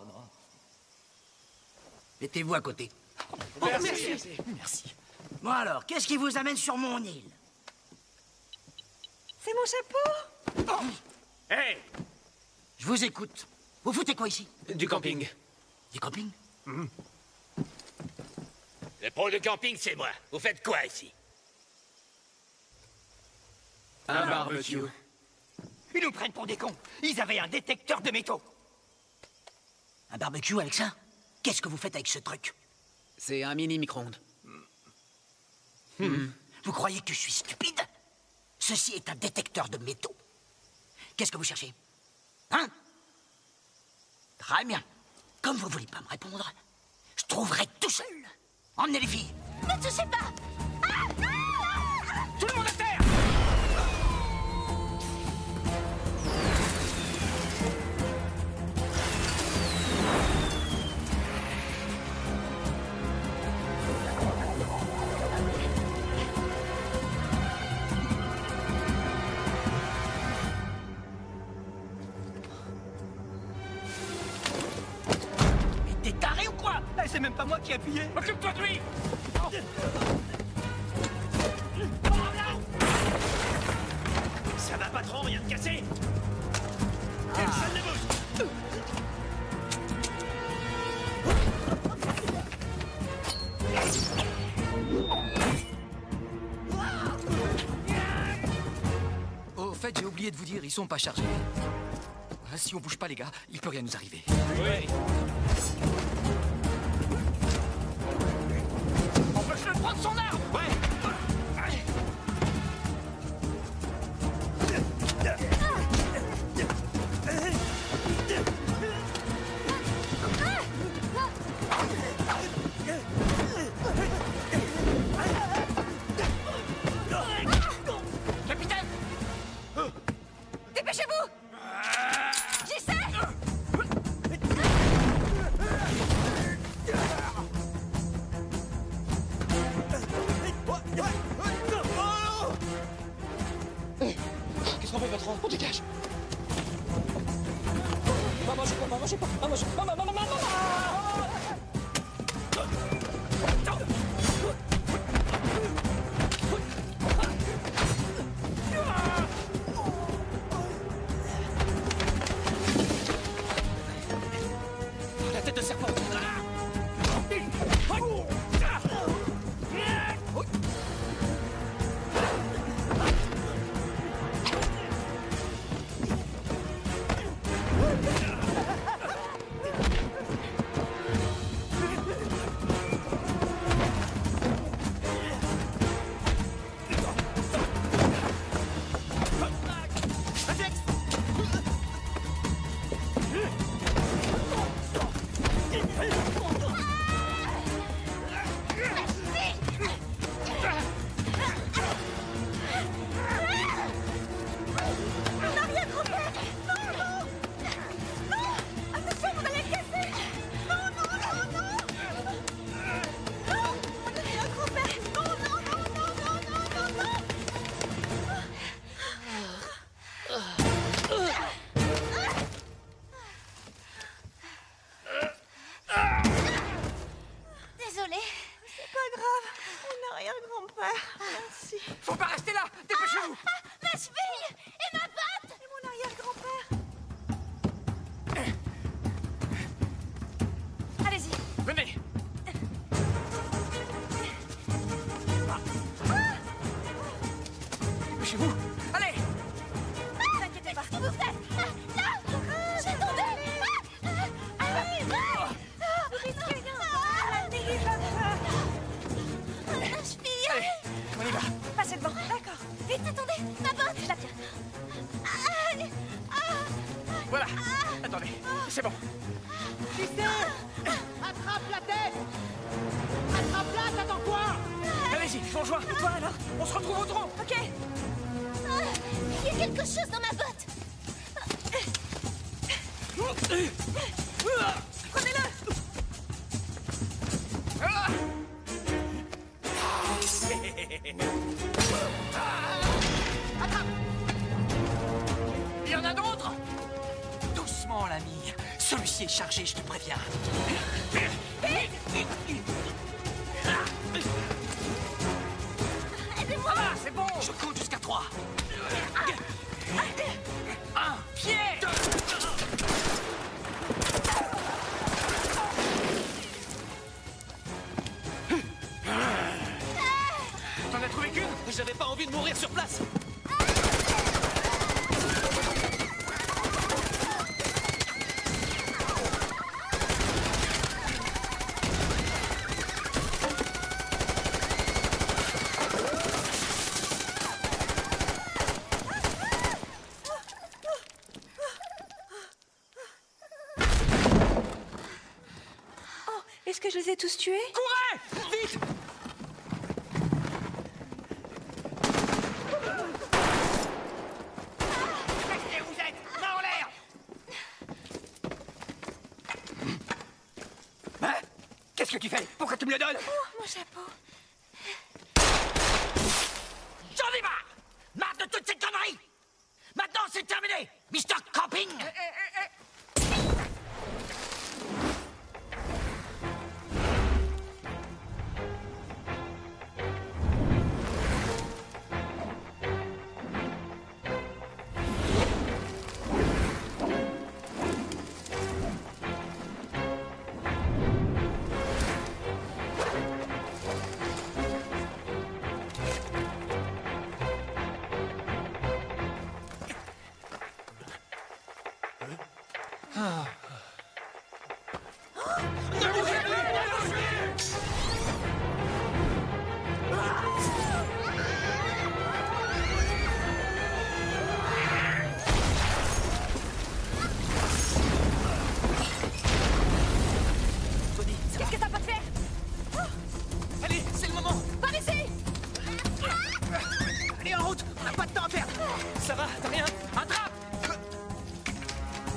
Mettez-vous à côté. Merci. Bon alors, qu'est-ce qui vous amène sur mon île? C'est mon chapeau. Hé! Je vous écoute. Vous foutez quoi ici? Du camping. Du camping? Le pro de camping, c'est moi. Vous faites quoi ici? Un barbecue. Ils nous prennent pour des cons. Ils avaient un détecteur de métaux. Un barbecue avec ça? Qu'est-ce que vous faites avec ce truc? C'est un mini micro-ondes. Vous croyez que je suis stupide? Ceci est un détecteur de métaux. Qu'est-ce que vous cherchez? Hein? Très bien. Comme vous ne voulez pas me répondre, je trouverai tout seul. Emmenez les filles. Ne touchez pas. Tout le monde à terre! Mais t'es taré ou quoi? C'est même pas moi qui ai appuyé. Occupe-toi de lui! Ça va, patron, rien de cassé? Personne ne bouge! fait, j'ai oublié de vous dire, ils sont pas chargés. Si on bouge pas, les gars, il peut rien nous arriver. Oui. Empêche-le de prendre son arme. Ouais. Capitaine! Dépêchez-vous! J'y sais! Qu'est-ce qu'on fait, patron? On dégage. Maman, j'ai pas, maman, j'ai pas. Maman, j'ai pas, maman, maman, maman. La tête de serpent. Désolée. C'est pas grave. Mon arrière-grand-père. Merci. Faut pas rester là. Dépêchez-vous. Ma cheville! Et ma botte! Et mon arrière-grand-père. Allez-y. Venez. Dépêchez-vous. Allez. Ne vous inquiétez pas. Qu'est-ce que vous faites? Là! J'ai tombé! Vous risquez rien. Ma cheville! Allez, on y va. Passez devant. D'accord. Vite, attendez! Ma botte! Je la tiens. Voilà. Attendez. C'est bon. Attrape la tête! Attrape-la, t'attends quoi? Allez-y, je vous rejoins. Et toi alors? On se retrouve au tronc. Ok. Il y a quelque chose dans ma botte! Prenez-le. Ah. Attrape! Il y en a d'autres. Doucement, l'ami. Celui-ci est chargé, je te préviens. Aidez-moi! Ah, c'est bon. Je compte jusqu'à 3. 1, pied. 2. T'en as trouvé qu'une? J'avais pas envie de mourir sur place. Oh, est-ce que je les ai tous tués? Courez! Vite! Restez où vous êtes! Main en l'air! Hein? Qu'est-ce que tu fais? Pourquoi tu me le donnes? Oh, mon chapeau. J'en ai marre! Marre de toutes ces conneries! Maintenant, c'est terminé! Mr. Camping! Qu'est-ce que t'as pas de faire? Allez, c'est le moment. Par ici! Allez, en route. On n'a pas de temps à perdre. Ça va, t'as rien? Attrape!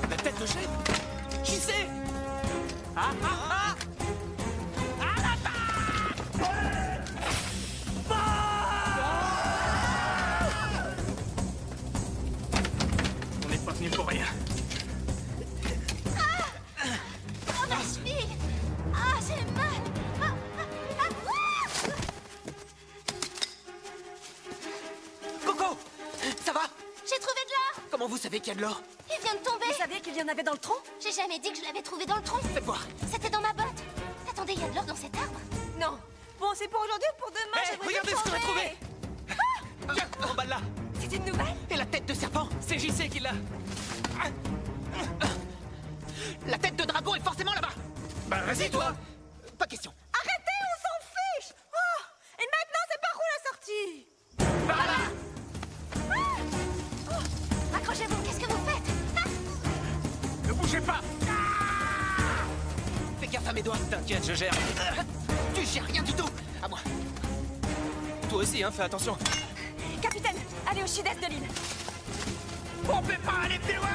La tête de chef? Qui c'est? Ah, ah, ah! À l'attaque! On n'est pas venu pour rien. Oh, ma cheville! Ah, j'ai mal! Coco! Ça va? J'ai trouvé de l'or! Comment vous savez qu'il y a de l'or? Il vient de tomber! Vous saviez qu'il y en avait dans le tronc? J'ai jamais dit que je l'avais trouvé dans le tronc! Faites voir! C'était dans ma botte! Attendez, il y a de l'or dans cet arbre? Non. Bon, c'est pour aujourd'hui ou pour demain? Hé, regardez ce qu'on a trouvé! Tiens, en bas de là! C'est une nouvelle? Et la tête de serpent? C'est JC qui l'a! La tête de dragon est forcément là-bas! Bah vas-y, toi! Pas question! Arrêtez, on s'en fiche! Oh! Et maintenant, c'est par où la sortie? Par là! Oh! Accrochez-vous, qu'est-ce que vous faites? Ne bougez pas! Fais gaffe à mes doigts! T'inquiète, je gère! Tu gères rien du tout! À moi! Toi aussi, hein, fais attention! Capitaine, allez au sud-est de l'île. On peut pas aller plus loin!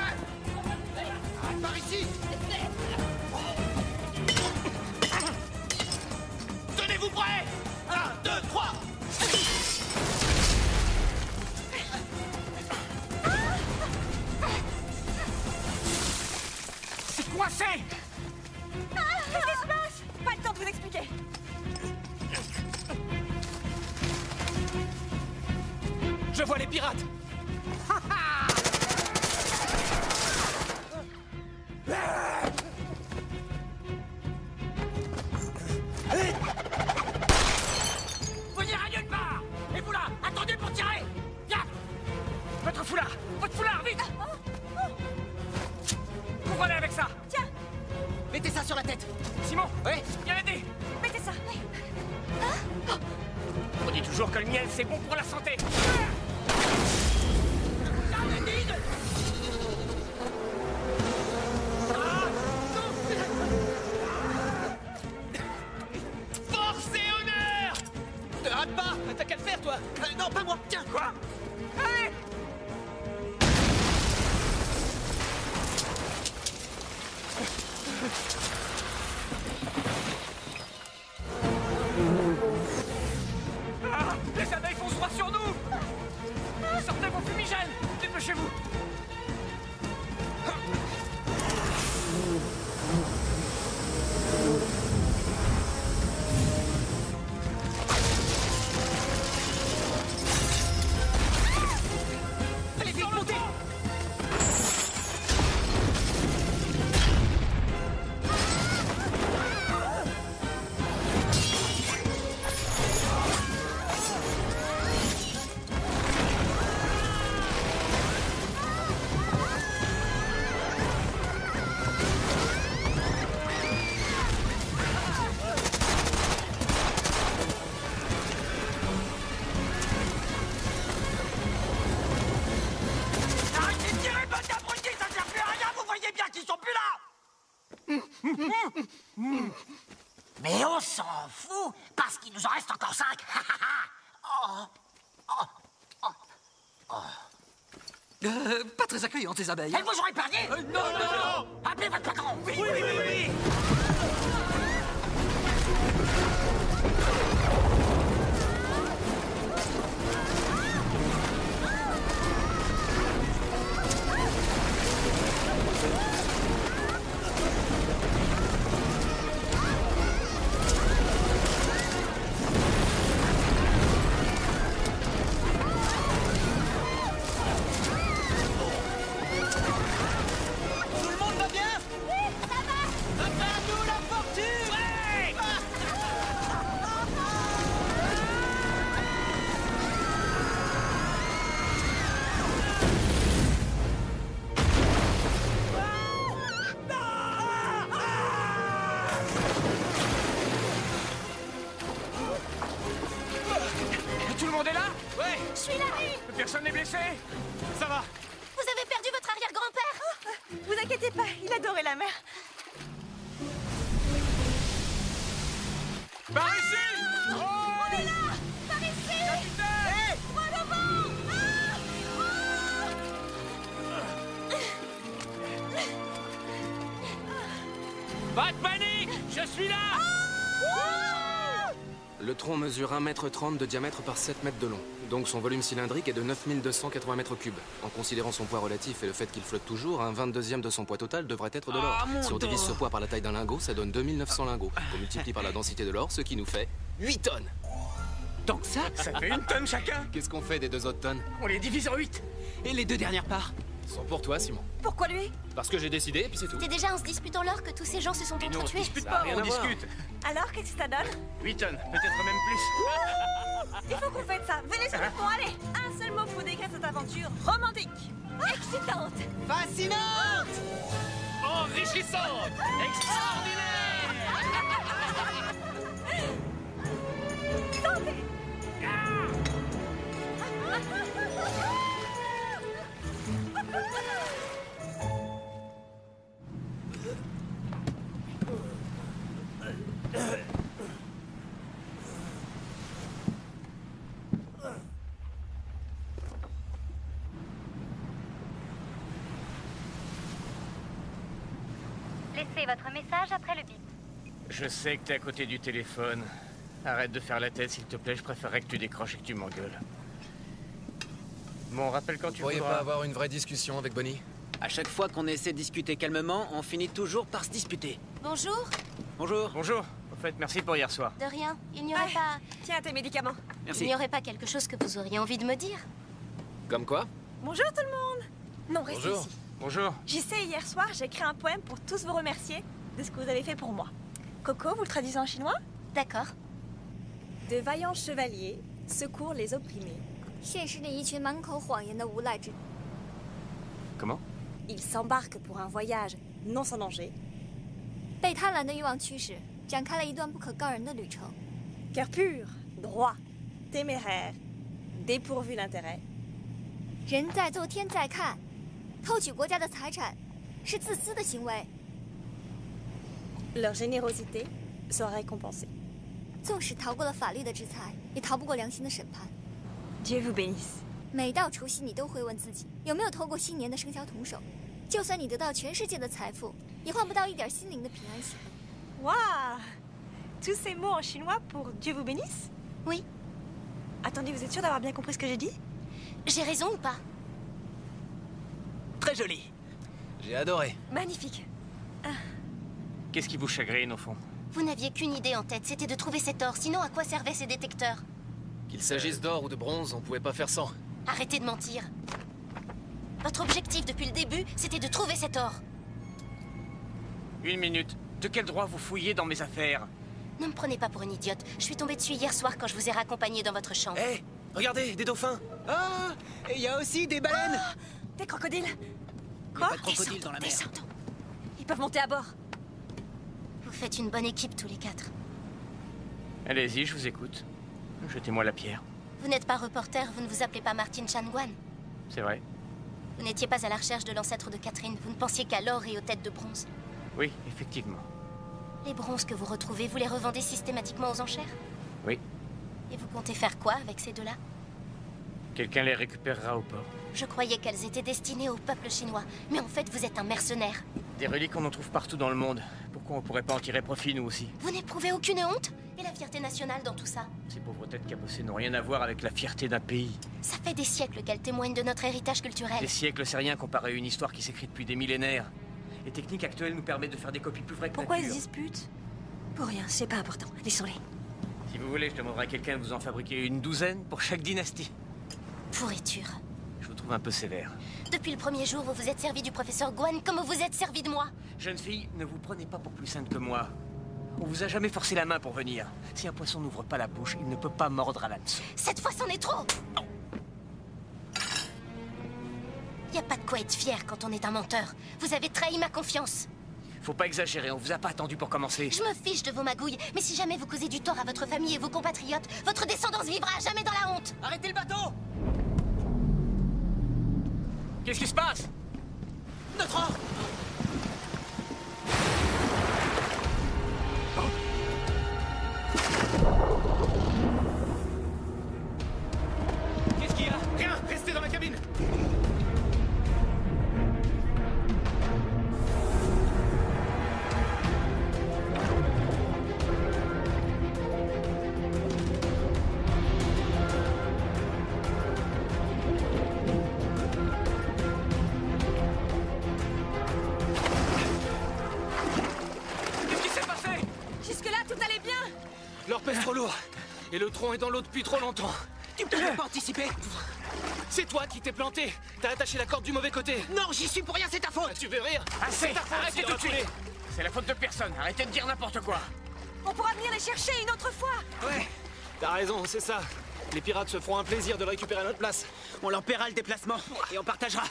Par ici! Tenez-vous prêts! 1, 2, 3! C'est coincé! Qu'est-ce qui se passe? Pas le temps de vous expliquer. Je vois les pirates! Vous n'irez nulle part! Et vous là, attendez pour tirer! Viens! Votre foulard! Vite! Couvrez-les avec ça! Tiens! Mettez ça sur la tête! Simon! Oui? Viens aider! Mettez ça! On dit toujours que le miel, c'est bon pour la santé! Force et honneur! Te rate pas! T'as qu'à le faire, toi! Non, pas moi! Tiens! Quoi? Allez! Ah, les abeilles foncent droit sur nous! Sortez vos fumigènes! Dépêchez-vous! Allez vite, montez! Arrêtez de tirer, bande d'abrutis, ça sert plus à rien, vous voyez bien qu'ils sont plus là! Mais on s'en fout, parce qu'il nous en reste encore 5! Pas très accueillant, tes abeilles. Elles vous ont épargné? Non! Appelez votre patron! Oui! Tout le monde va bien? Oui, ça va! Un pas à nous, là! Hé, ça va? Vous avez perdu votre arrière-grand-père? Vous inquiétez pas, il adorait la mer. Par ici! On est là! Par ici! Capitaine! Prends le vent! Pas de panique! Je suis là! Le tronc mesure 1,30 m de diamètre par 7 mètres de long. Donc son volume cylindrique est de 9280 mètres cubes. En considérant son poids relatif et le fait qu'il flotte toujours, un 22e de son poids total devrait être de l'or. Si on divise ce poids par la taille d'un lingot, ça donne 2900 lingots. On multiplie par la densité de l'or, ce qui nous fait 8 tonnes. Tant que ça? Ça fait 1 tonne chacun. Qu'est-ce qu'on fait des 2 autres tonnes? On les divise en 8. Et les 2 dernières parts? Sont pour toi, Simon. Pourquoi lui? Parce que j'ai décidé, et puis c'est tout. C'est déjà en se disputant l'or que tous ces gens se sont entretués. On discute pas, on discute. Alors, qu'est-ce que ça donne? 8 tonnes, peut-être même plus. Il faut qu'on fête ça. Venez sur le pont, allez. Un seul mot pour décrire cette aventure romantique. Excitante. Fascinante! Enrichissante! Extraordinaire! Santé. Laissez votre message après le bip. Je sais que t'es à côté du téléphone. Arrête de faire la tête, s'il te plaît. Je préférerais que tu décroches et que tu m'engueules. Bon, rappelle quand tu voudras. Vous pourriez pas avoir une vraie discussion avec Bonnie? À chaque fois qu'on essaie de discuter calmement, on finit toujours par se disputer. Bonjour. Bonjour. Bonjour. Au fait, merci pour hier soir. De rien. Il n'y aurait pas... Tiens, tes médicaments. Merci. Il n'y aurait pas quelque chose que vous auriez envie de me dire? Comme quoi? Bonjour tout le monde. Non, restez Bonjour. ici. Bonjour. J'y sais, hier soir, j'ai écrit un poème pour tous vous remercier de ce que vous avez fait pour moi. Coco, vous le traduisez en chinois? D'accord. De vaillants chevaliers secourent les opprimés. 现实里一群满口谎言的无赖之 Comment? Ils s'embarquent pour un voyage non sans danger. 被贪婪的欲望驱使，展开了一段不可告人的旅程。 Cœur pur, droit, téméraire, dépourvu d'intérêt. 人在做天在看，偷取国家的财产是自私的行为。 Leur générosité sera récompensée. 纵使逃过了法律的制裁，也逃不过良心的审判。 Dieu vous bénisse. 每到除夕，你都会问自己有没有偷过新年的生肖童手。就算你得到全世界的财富，也换不到一点心灵的平安喜乐。 Waouh! Tous ces mots en chinois pour Dieu vous bénisse? Oui. Attendez, vous êtes sûr d'avoir bien compris ce que j'ai dit? J'ai raison ou pas? Très joli. J'ai adoré. Magnifique. Qu'est-ce qui vous chagrine, au fond? Vous n'aviez qu'une idée en tête, c'était de trouver cet or. Sinon, à quoi servaient ces détecteurs? Qu'il s'agisse d'or ou de bronze, on pouvait pas faire sans. Arrêtez de mentir. Votre objectif depuis le début, c'était de trouver cet or. 1 minute. De quel droit vous fouillez dans mes affaires? Ne me prenez pas pour une idiote. Je suis tombée dessus hier soir quand je vous ai raccompagné dans votre chambre. Hé, regardez, des dauphins. Ah, et il y a aussi des baleines. Des crocodiles. Quoi? Pas de crocodile dans la mer. Descendons. Ils peuvent monter à bord. Vous faites une bonne équipe tous les 4. Allez-y, je vous écoute. Jetez-moi la pierre. Vous n'êtes pas reporter, vous ne vous appelez pas Martin Changuan. C'est vrai. Vous n'étiez pas à la recherche de l'ancêtre de Catherine. Vous ne pensiez qu'à l'or et aux têtes de bronze. Oui, effectivement. Les bronzes que vous retrouvez, vous les revendez systématiquement aux enchères? Oui. Et vous comptez faire quoi avec ces deux-là? Quelqu'un les récupérera au port. Je croyais qu'elles étaient destinées au peuple chinois. Mais en fait, vous êtes un mercenaire. Des reliques, on en trouve partout dans le monde. Pourquoi on pourrait pas en tirer profit, nous aussi? Vous n'éprouvez aucune honte? Et la fierté nationale dans tout ça? Ces pauvres têtes cabossées n'ont rien à voir avec la fierté d'un pays. Ça fait des siècles qu'elles témoignent de notre héritage culturel. Des siècles, c'est rien comparé à une histoire qui s'écrit depuis des millénaires. Les techniques actuelles nous permettent de faire des copies plus vraies que Pourquoi ils nature. se disputent? Pour rien, c'est pas important. Laissons-les. Si vous voulez, je demanderai à quelqu'un de vous en fabriquer une douzaine pour chaque dynastie. Pourriture. Je vous trouve un peu sévère. Depuis le premier jour, vous vous êtes servi du professeur Guan comme vous vous êtes servi de moi. Jeune fille, ne vous prenez pas pour plus sainte que moi. On vous a jamais forcé la main pour venir. Si un poisson n'ouvre pas la bouche, il ne peut pas mordre à l'hameçon. Cette fois, c'en est trop. Y a pas de quoi être fier quand on est un menteur. Vous avez trahi ma confiance. Faut pas exagérer, on vous a pas attendu pour commencer. Je me fiche de vos magouilles, mais si jamais vous causez du tort à votre famille et vos compatriotes, votre descendance vivra à jamais dans la honte. Arrêtez le bateau! Qu'est-ce qui se passe? Notre or! Qu'est-ce qu'il y a? Rien! Restez dans la cabine! Leur pèse trop lourd. Et le tronc est dans l'eau depuis trop longtemps. Tu peux pas anticiper. C'est toi qui t'es planté. T'as attaché la corde du mauvais côté. Non, j'y suis pour rien, c'est ta faute. Tu veux rire? Assez. C'est ta faute. Arrêtez tout de suite. C'est la faute de personne. Arrêtez de dire n'importe quoi. On pourra venir les chercher une autre fois. Ouais. T'as raison, c'est ça. Les pirates se feront un plaisir de le récupérer à notre place. On leur paiera le déplacement et on partagera.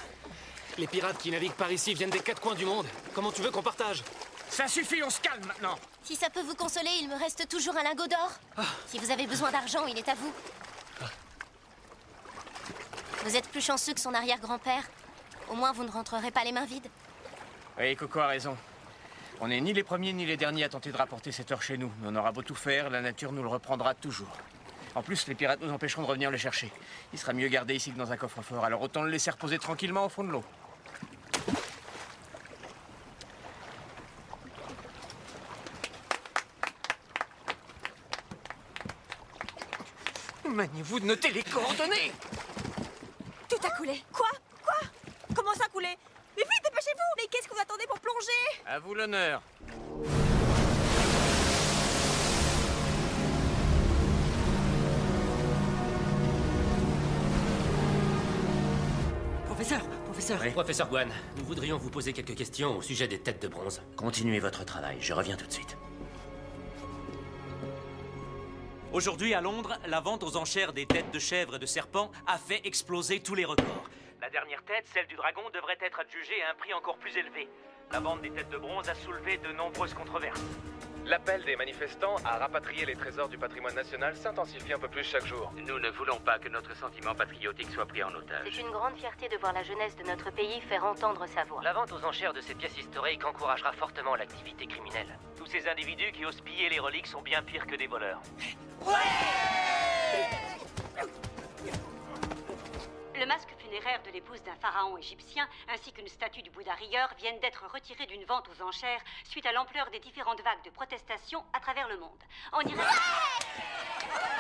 Les pirates qui naviguent par ici viennent des quatre coins du monde. Comment tu veux qu'on partage? Ça suffit, on se calme maintenant. Si ça peut vous consoler, il me reste toujours un lingot d'or. Si vous avez besoin d'argent, il est à vous. Vous êtes plus chanceux que son arrière-grand-père. Au moins, vous ne rentrerez pas les mains vides. Oui, Coco a raison. On n'est ni les premiers ni les derniers à tenter de rapporter cet or chez nous. Mais on aura beau tout faire, la nature nous le reprendra toujours. En plus, les pirates nous empêcheront de revenir le chercher. Il sera mieux gardé ici que dans un coffre-fort, alors autant le laisser reposer tranquillement au fond de l'eau. Maniez-vous de noter les coordonnées. Tout a coulé. Quoi? Comment ça a coulé? Mais vite, dépêchez-vous! Mais qu'est-ce que vous attendez pour plonger? À vous l'honneur. Professeur. Oui. Professeur Guan, nous voudrions vous poser quelques questions au sujet des têtes de bronze. Continuez votre travail, je reviens tout de suite. Aujourd'hui, à Londres, la vente aux enchères des têtes de chèvres et de serpents a fait exploser tous les records. La dernière tête, celle du dragon, devrait être adjugée à un prix encore plus élevé. La vente des têtes de bronze a soulevé de nombreuses controverses. L'appel des manifestants à rapatrier les trésors du patrimoine national s'intensifie un peu plus chaque jour. Nous ne voulons pas que notre sentiment patriotique soit pris en otage. C'est une grande fierté de voir la jeunesse de notre pays faire entendre sa voix. La vente aux enchères de ces pièces historiques encouragera fortement l'activité criminelle. Tous ces individus qui osent piller les reliques sont bien pires que des voleurs. Le masque funéraire de l'épouse d'un pharaon égyptien ainsi qu'une statue du Bouddha rieur viennent d'être retirés d'une vente aux enchères suite à l'ampleur des différentes vagues de protestations à travers le monde. On dirait...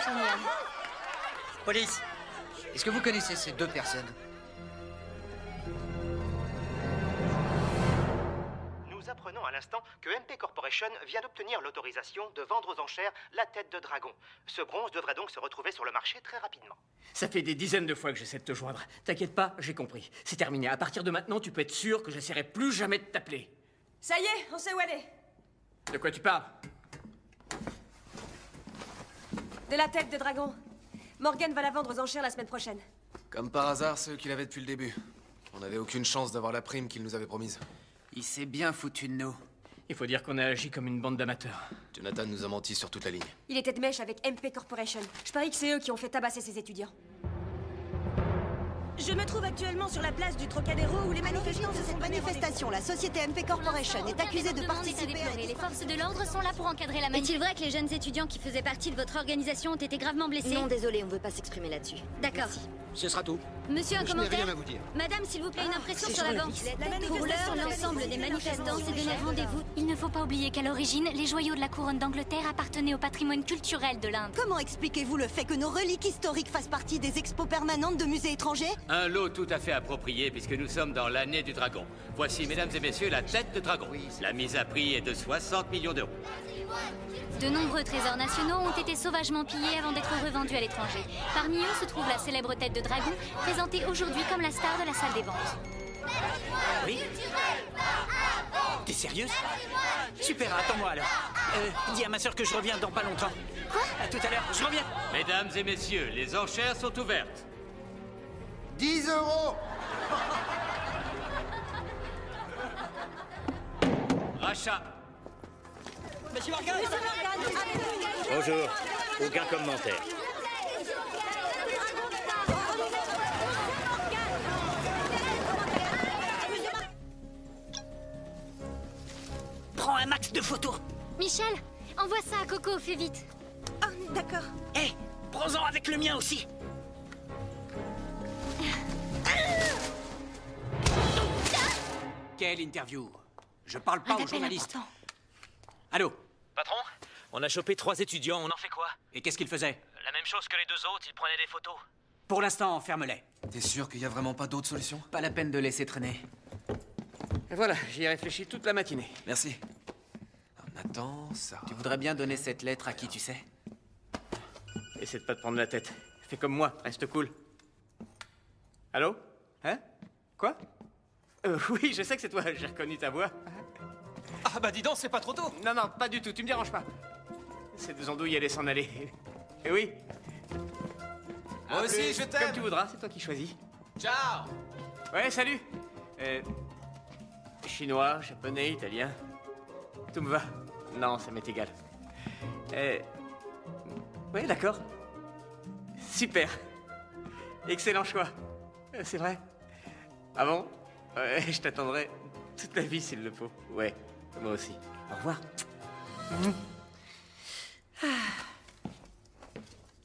Génial. Police, est-ce que vous connaissez ces deux personnes? Nous apprenons à l'instant que MP Corporation vient d'obtenir l'autorisation de vendre aux enchères la tête de dragon. Ce bronze devrait donc se retrouver sur le marché très rapidement. Ça fait des dizaines de fois que j'essaie de te joindre. T'inquiète pas, j'ai compris. C'est terminé. À partir de maintenant, tu peux être sûr que j'essaierai plus jamais de t'appeler. Ça y est, on sait où elle est. De quoi tu parles? De la tête de dragon. Morgan va la vendre aux enchères la semaine prochaine. Comme par hasard, c'est eux qui l'avaient depuis le début. On n'avait aucune chance d'avoir la prime qu'ils nous avaient promise. Il s'est bien foutu de nous. Il faut dire qu'on a agi comme une bande d'amateurs. Jonathan nous a menti sur toute la ligne. Il était de mèche avec MP Corporation. Je parie que c'est eux qui ont fait tabasser ses étudiants. Je me trouve actuellement sur la place du Trocadéro où les manifestants de cette manifestation, la société MP Corporation, est accusée de participer à... Les forces de l'ordre sont là pour encadrer la manif. Est-il vrai que les jeunes étudiants qui faisaient partie de votre organisation ont été gravement blessés? Non, désolé, on ne veut pas s'exprimer là-dessus. D'accord. Ce sera tout. Monsieur, un Je n'ai commentaire? rien à vous dire. Madame, s'il vous plaît, une impression c'est sur la journaliste. vente. Pour l'heure, l'ensemble des manifestants s'est donné rendez-vous. Il ne faut pas oublier qu'à l'origine, les joyaux de la couronne d'Angleterre appartenaient au patrimoine culturel de l'Inde. Comment expliquez-vous le fait que nos reliques historiques fassent partie des expos permanentes de musées étrangers? Un lot tout à fait approprié puisque nous sommes dans l'année du dragon. Voici, mesdames et messieurs, la tête de dragon. La mise à prix est de 60 millions d'euros. De nombreux trésors nationaux ont été sauvagement pillés avant d'être revendus à l'étranger. Parmi eux se trouve la célèbre tête de dragon, présentée aujourd'hui comme la star de la salle des ventes. Oui? T'es sérieuse? Super, attends-moi alors. Dis à ma soeur que je reviens dans pas longtemps. Quoi? À tout à l'heure, je reviens. Mesdames et messieurs, les enchères sont ouvertes. 10 €. Rachat. Monsieur Morgan. Bonjour. Aucun commentaire. Prends un max de photos. Michel, envoie ça à Coco, fais vite. Oh, d'accord. Hé, prends-en avec le mien aussi. Quelle interview? Je parle pas aux journalistes. Allô? Patron, on a chopé 3 étudiants, on en fait quoi? Et qu'est-ce qu'ils faisaient? La même chose que les 2 autres, ils prenaient des photos. Pour l'instant, ferme-les. T'es sûr qu'il y a vraiment pas d'autre solution? Pas la peine de laisser traîner. Et voilà, j'y ai réfléchi toute la matinée. Merci. Nathan, ça... Tu voudrais bien donner cette lettre à qui tu sais? Essaie de pas te prendre la tête. Fais comme moi, reste cool. Allô? Hein? Quoi? Oui, je sais que c'est toi, j'ai reconnu ta voix. Ah bah dis donc, c'est pas trop tôt. Non, non, pas du tout, tu me déranges pas. Ces 2 andouilles allaient s'en aller. Eh oui. Moi aussi, je t'aime. Comme tu voudras, c'est toi qui choisis. Ciao. Ouais, salut. Chinois, japonais, italien. Tout me va. Non, ça m'est égal. Ouais, d'accord. Super. Excellent choix. C'est vrai. Ah bon? Ouais, je t'attendrai toute la vie s'il le faut. Ouais, moi aussi. Au revoir.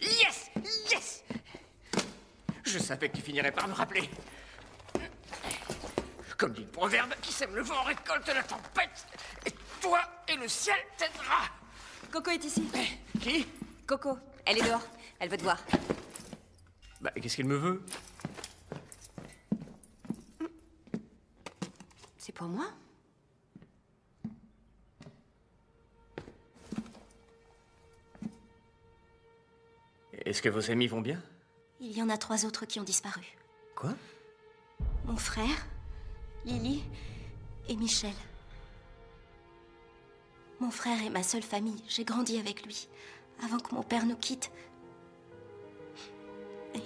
Yes! Yes! Je savais que tu finirais par me rappeler. Comme dit le proverbe, qui sème le vent récolte la tempête. Et toi et le ciel t'aidera. Coco est ici. Qui? Coco, elle est dehors. Elle veut te voir. Bah, qu'est-ce qu'elle me veut? C'est pour moi? Est-ce que vos amis vont bien? Il y en a 3 autres qui ont disparu. Quoi? Mon frère, Lily et Michel. Mon frère est ma seule famille. J'ai grandi avec lui. Avant que mon père nous quitte,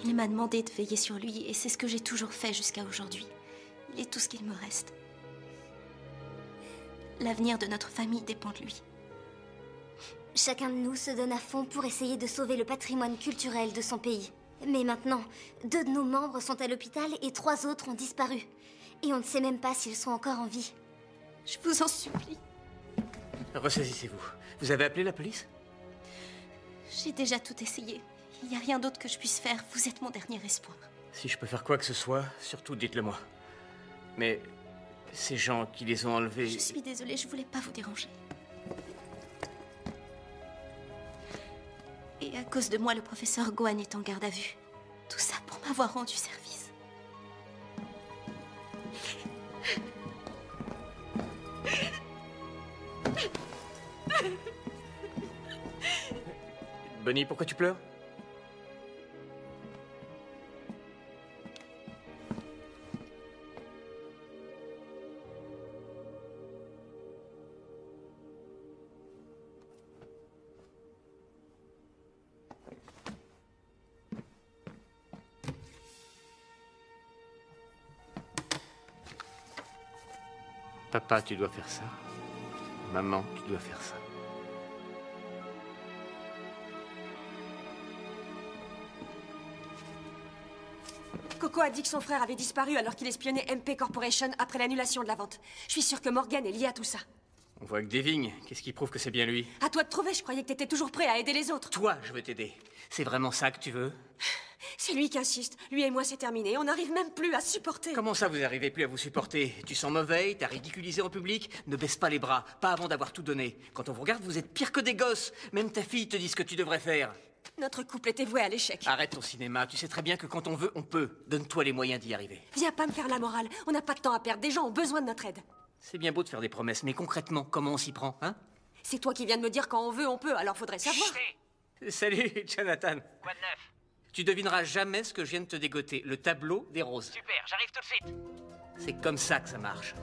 il m'a demandé de veiller sur lui et c'est ce que j'ai toujours fait jusqu'à aujourd'hui. Il est tout ce qu'il me reste. L'avenir de notre famille dépend de lui. Chacun de nous se donne à fond pour essayer de sauver le patrimoine culturel de son pays. Mais maintenant, 2 de nos membres sont à l'hôpital et 3 autres ont disparu. Et on ne sait même pas s'ils sont encore en vie. Je vous en supplie. Ressaisissez-vous. Vous avez appelé la police? J'ai déjà tout essayé. Il n'y a rien d'autre que je puisse faire. Vous êtes mon dernier espoir. Si je peux faire quoi que ce soit, surtout dites-le moi. Mais ces gens qui les ont enlevés... Je suis désolée, je voulais pas vous déranger. Et à cause de moi, le professeur Gohan est en garde à vue. Tout ça pour m'avoir rendu service. Bonnie, pourquoi tu pleures? Papa, tu dois faire ça. Maman, tu dois faire ça. Coco a dit que son frère avait disparu alors qu'il espionnait MP Corporation après l'annulation de la vente. Je suis sûre que Morgan est lié à tout ça. On voit que des vignes. Qu'est-ce qui prouve que c'est bien lui? À toi de trouver, je croyais que t'étais toujours prêt à aider les autres. Toi, je veux t'aider. C'est vraiment ça que tu veux? C'est lui qui insiste. Lui et moi, c'est terminé. On n'arrive même plus à supporter. Comment ça, vous n'arrivez plus à vous supporter? Tu sens mauvais, t'as ridiculisé en public? Ne baisse pas les bras, pas avant d'avoir tout donné. Quand on vous regarde, vous êtes pire que des gosses. Même ta fille te dit ce que tu devrais faire. Notre couple était voué à l'échec. Arrête ton cinéma. Tu sais très bien que quand on veut, on peut. Donne-toi les moyens d'y arriver. Viens pas me faire la morale. On n'a pas de temps à perdre. Des gens ont besoin de notre aide. C'est bien beau de faire des promesses, mais concrètement, comment on s'y prend, hein? C'est toi qui viens de me dire quand on veut, on peut. Alors faudrait savoir. Salut, Jonathan. Quoi de neuf? Tu devineras jamais ce que je viens de te dégoter. Le tableau des roses. Super, j'arrive tout de suite. C'est comme ça que ça marche.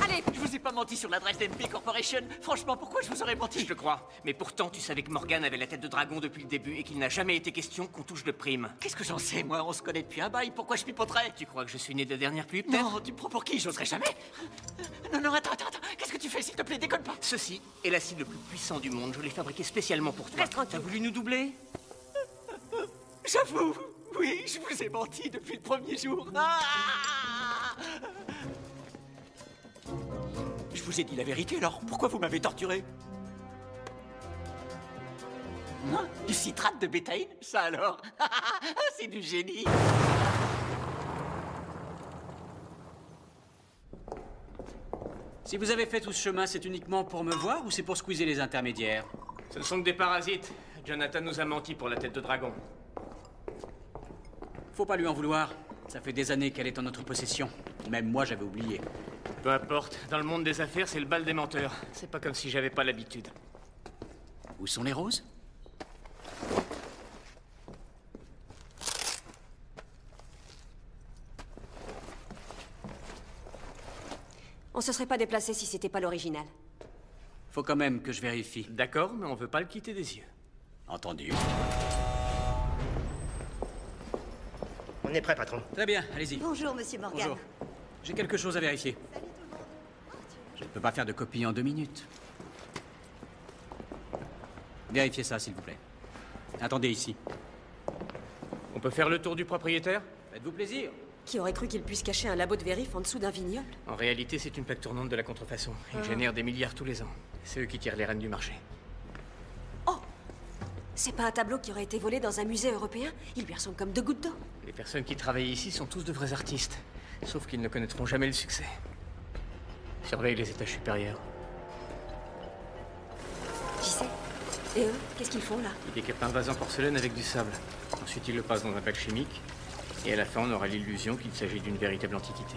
Allez! Je vous ai pas menti sur l'adresse d'MP Corporation. Franchement, pourquoi je vous aurais menti? Je le crois. Mais pourtant, tu savais que Morgan avait la tête de dragon depuis le début et qu'il n'a jamais été question qu'on touche de prime. Qu'est-ce que j'en sais, moi? On se connaît depuis un bail. Pourquoi je pipoterais? Tu crois que je suis né de dernière pluie, peut-être? Non, tu me prends pour qui? J'oserais jamais. Non, attends. Qu'est-ce que tu fais, s'il te plaît? Déconne pas. Ceci est l'acide le plus puissant du monde. Je l'ai fabriqué spécialement pour toi. Reste tranquille. T'as voulu nous doubler? J'avoue. Oui, je vous ai menti depuis le premier jour. Ah! Je vous ai dit la vérité, alors pourquoi vous m'avez torturé? Hein? Du citrate de bétaïne? Ça alors? C'est du génie! Si vous avez fait tout ce chemin, c'est uniquement pour me voir ou c'est pour squeezer les intermédiaires? Ce ne sont que des parasites. Jonathan nous a menti pour la tête de dragon. Faut pas lui en vouloir. Ça fait des années qu'elle est en notre possession. Même moi, j'avais oublié. Peu importe. Dans le monde des affaires, c'est le bal des menteurs. C'est pas comme si j'avais pas l'habitude. Où sont les roses? On se serait pas déplacé si c'était pas l'original. Faut quand même que je vérifie. D'accord, mais on veut pas le quitter des yeux. Entendu. On est prêt, patron. Très bien, allez-y. Bonjour, monsieur Morgan. Bonjour. J'ai quelque chose à vérifier. Je ne peux pas faire de copie en 2 minutes. Vérifiez ça, s'il vous plaît. Attendez ici. On peut faire le tour du propriétaire? Faites-vous plaisir. Qui aurait cru qu'il puisse cacher un labo de vérif en dessous d'un vignoble? En réalité, c'est une plaque tournante de la contrefaçon. Ils génèrent des milliards tous les ans. C'est eux qui tirent les rênes du marché. Oh! C'est pas un tableau qui aurait été volé dans un musée européen? Il lui ressemble comme 2 gouttes d'eau. Les personnes qui travaillent ici sont tous de vrais artistes. Sauf qu'ils ne connaîtront jamais le succès. Surveille les étages supérieurs. J'y sais. Et eux, qu'est-ce qu'ils font là? Ils décapent un vase en porcelaine avec du sable. Ensuite, ils le passent dans un bac chimique. Et à la fin, on aura l'illusion qu'il s'agit d'une véritable antiquité.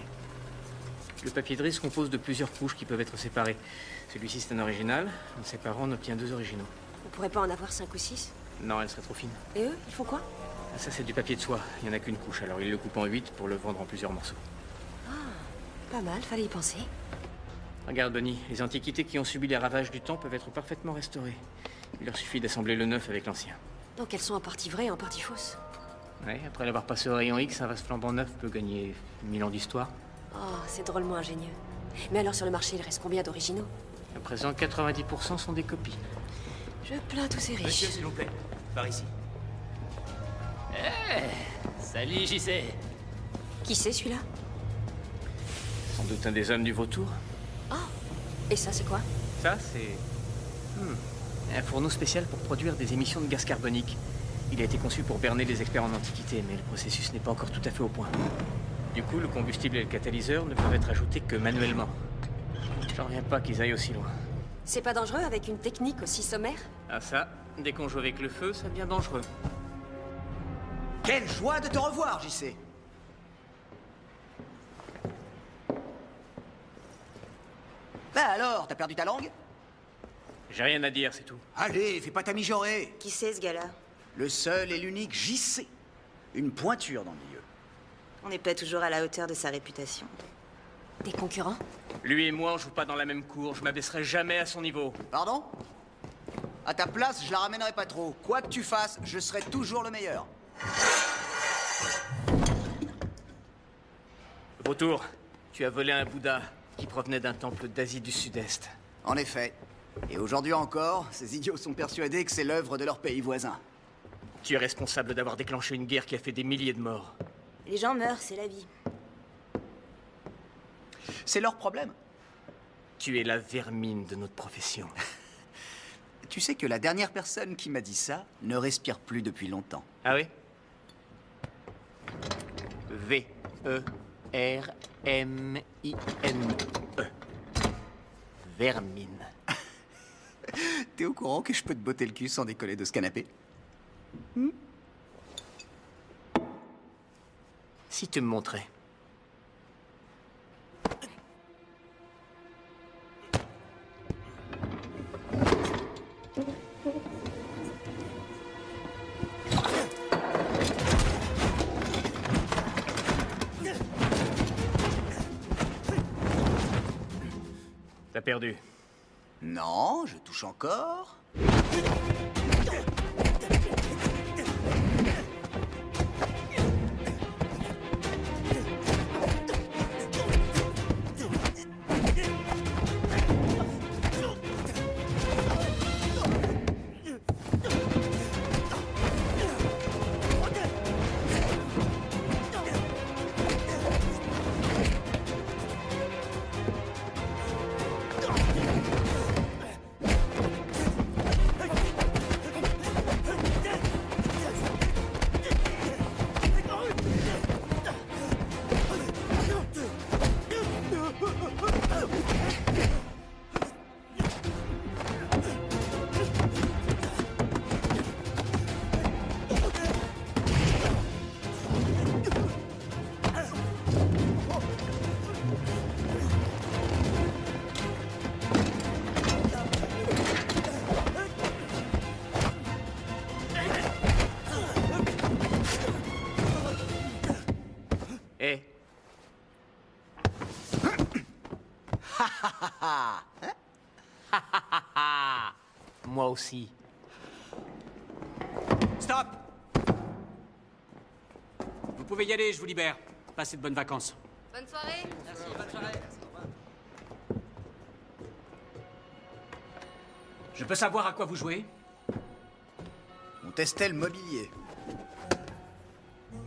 Le papier de riz se compose de plusieurs couches qui peuvent être séparées. Celui-ci, c'est un original. En séparant, on obtient 2 originaux. On pourrait pas en avoir 5 ou 6? Non, elle serait trop fine. Et eux, ils font quoi? Ça, c'est du papier de soie. Il n'y en a qu'une couche, alors ils le coupent en 8 pour le vendre en plusieurs morceaux. Ah, pas mal, fallait y penser. Regarde, Bonnie, les antiquités qui ont subi les ravages du temps peuvent être parfaitement restaurées. Il leur suffit d'assembler le neuf avec l'ancien. Donc elles sont en partie vraies et en partie fausses. Ouais, après l'avoir passé au rayon X, un vase flambant neuf peut gagner 1000 ans d'histoire. Oh, c'est drôlement ingénieux. Mais alors sur le marché, il reste combien d'originaux? À présent, 90% sont des copies. Je plains tous ces riches. Monsieur, s'il vous plaît, par ici. Salut, JC. Qui c'est celui-là? Sans doute un des hommes du vautour. Oh! Et ça, c'est quoi? Ça, c'est... un fourneau spécial pour produire des émissions de gaz carbonique. Il a été conçu pour berner les experts en antiquité, mais le processus n'est pas encore tout à fait au point. Du coup, le combustible et le catalyseur ne peuvent être ajoutés que manuellement. J'en reviens pas qu'ils aillent aussi loin. C'est pas dangereux avec une technique aussi sommaire? Ah ça, dès qu'on joue avec le feu, ça devient dangereux. Quelle joie de te revoir, JC. Bah alors, t'as perdu ta langue? J'ai rien à dire, c'est tout. Allez, fais pas ta mijaurée. Qui c'est ce gars-là? Le seul et l'unique JC. Une pointure dans le milieu. On n'est pas toujours à la hauteur de sa réputation. Des concurrents? Lui et moi, on joue pas dans la même cour. Je m'abaisserai jamais à son niveau. Pardon? À ta place, je la ramènerai pas trop. Quoi que tu fasses, je serai toujours le meilleur. Vautour, tu as volé un Bouddha qui provenait d'un temple d'Asie du Sud-Est. En effet. Et aujourd'hui encore, ces idiots sont persuadés que c'est l'œuvre de leur pays voisin. Tu es responsable d'avoir déclenché une guerre qui a fait des milliers de morts. Les gens meurent, c'est la vie. C'est leur problème. Tu es la vermine de notre profession. Tu sais que la dernière personne qui m'a dit ça ne respire plus depuis longtemps. Ah oui? V-E-R-M-I-N-E. Vermine. T'es au courant que je peux te botter le cul sans décoller de ce canapé? Si tu me montrais. T'as perdu. Non, je touche encore. Moi aussi. Stop! Vous pouvez y aller, je vous libère. Passez de bonnes vacances. Bonne soirée. Merci, bonne soirée. Je peux savoir à quoi vous jouez? On testait le mobilier.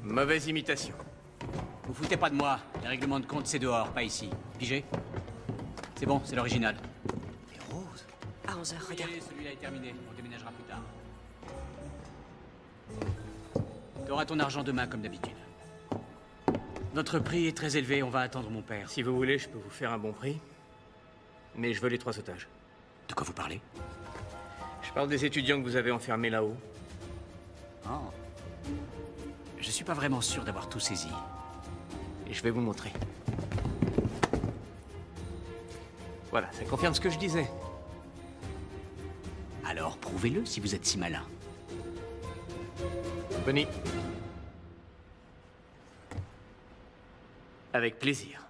Mauvaise imitation. Vous foutez pas de moi. Les règlements de compte, c'est dehors, pas ici. Pigé? C'est bon, c'est l'original. Les roses. À 11h, regarde. Celui-là est terminé. On déménagera plus tard. T'auras ton argent demain, comme d'habitude. Notre prix est très élevé. On va attendre mon père. Si vous voulez, je peux vous faire un bon prix. Mais je veux les 3 otages. De quoi vous parlez? Je parle des étudiants que vous avez enfermés là-haut. Oh. Je suis pas vraiment sûr d'avoir tout saisi. Et je vais vous montrer. Voilà, ça confirme ce que je disais. Alors, prouvez-le si vous êtes si malin. Bonnie. Avec plaisir.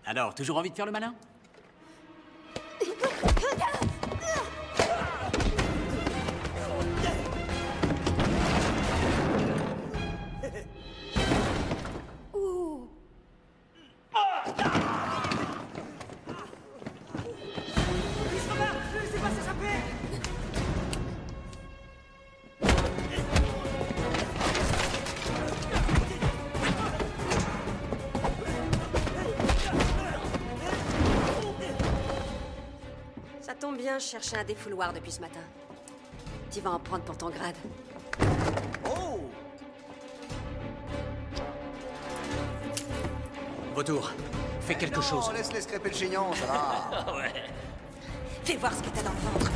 Alors, toujours envie de faire le malin? Ça tombe bien, je cherchais un défouloir depuis ce matin. Tu vas en prendre pour ton grade. Oh! Vautour, fais quelque chose. Laisse-les scraper le chignon, ça va. Ouais. Fais voir ce que t'as dans le ventre.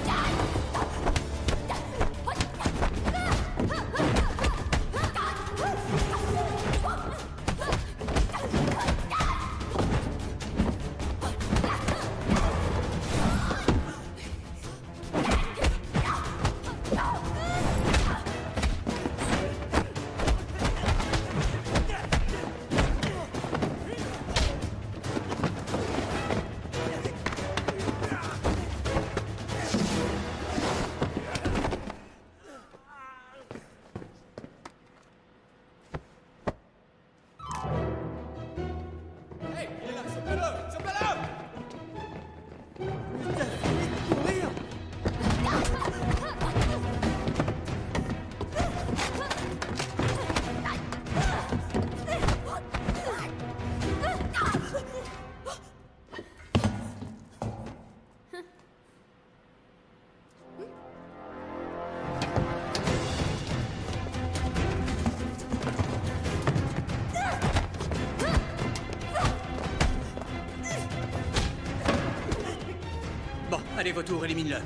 Allez, Vautour, élimine-le.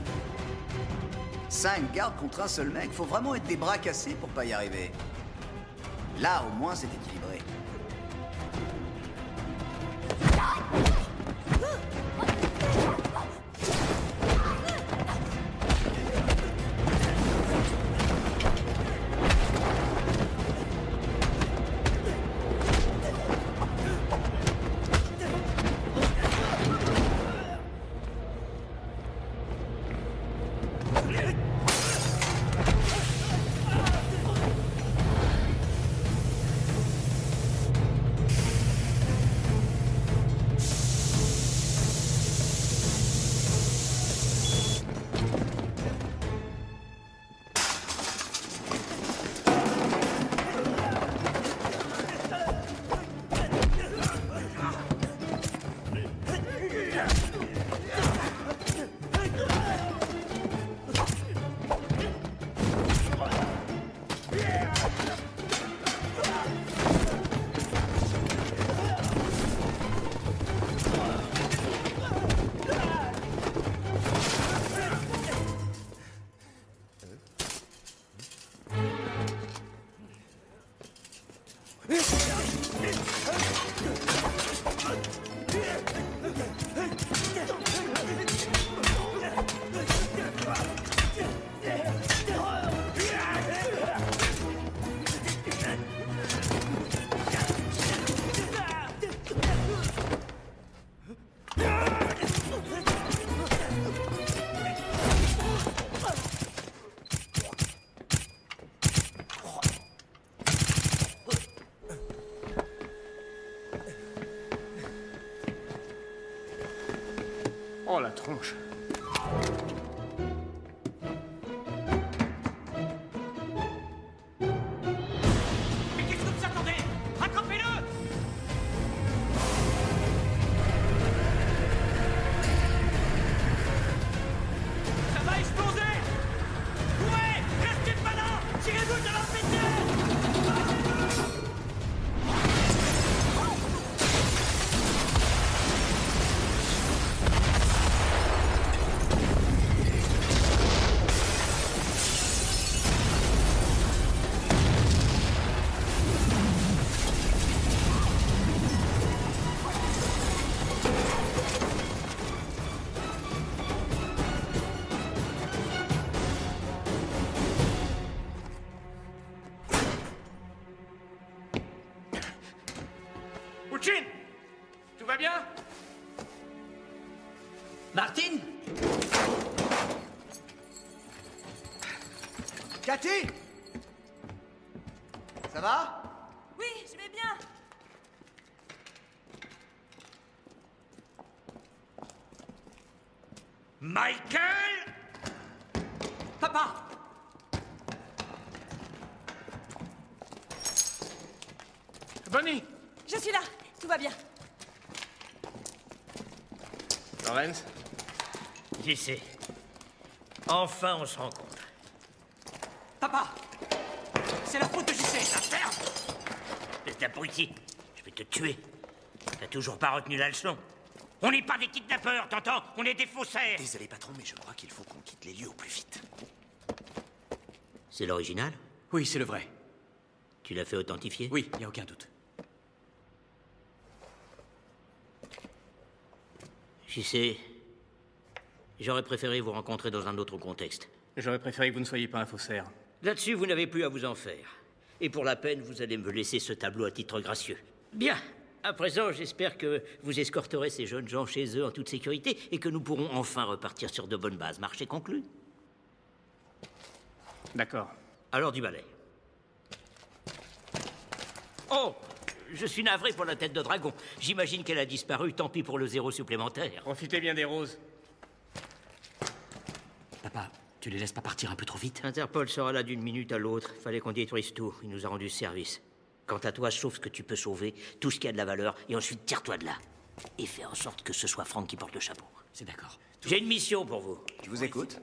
5 gardes contre un seul mec. Faut vraiment être des bras cassés pour pas y arriver. Là, au moins, c'est équilibré. Oh, la tronche. Mais qu'est-ce que vous attendez? Rattrapez-le! Ça va exploser! Courez! Restez pas là! Tirez-vous de leur péter! Ouchin! Tout va bien? Martine? Cathy? Ça va? Oui, je vais bien. Michael! Papa! Bonnie! Je suis là. Tout va bien. Lawrence? J'y sais. Enfin, on se rencontre. Papa! C'est la faute de JC! La ferme! Espèce d'abruti. Je vais te tuer. T'as toujours pas retenu la leçon. On n'est pas des kidnappeurs, t'entends? On est des faussaires. Désolé, patron, mais je crois qu'il faut qu'on quitte les lieux au plus vite. C'est l'original? Oui, c'est le vrai. Tu l'as fait authentifier? Oui, y a aucun doute. J'y sais. J'aurais préféré vous rencontrer dans un autre contexte. J'aurais préféré que vous ne soyez pas un faussaire. Là-dessus, vous n'avez plus à vous en faire. Et pour la peine, vous allez me laisser ce tableau à titre gracieux. Bien. À présent, j'espère que vous escorterez ces jeunes gens chez eux en toute sécurité et que nous pourrons enfin repartir sur de bonnes bases. Marché conclu? D'accord. Alors du balai. Oh! Je suis navré pour la tête de dragon. J'imagine qu'elle a disparu, tant pis pour le 0 supplémentaire. Profitez bien des roses. Papa, tu les laisses pas partir un peu trop vite? Interpol sera là d'une minute à l'autre. Fallait qu'on détruise tout. Il nous a rendu service. Quant à toi, sauve ce que tu peux sauver, tout ce qui a de la valeur, et ensuite tire-toi de là. Et fais en sorte que ce soit Franck qui porte le chapeau. C'est d'accord. J'ai une mission pour vous. Je vous écoute.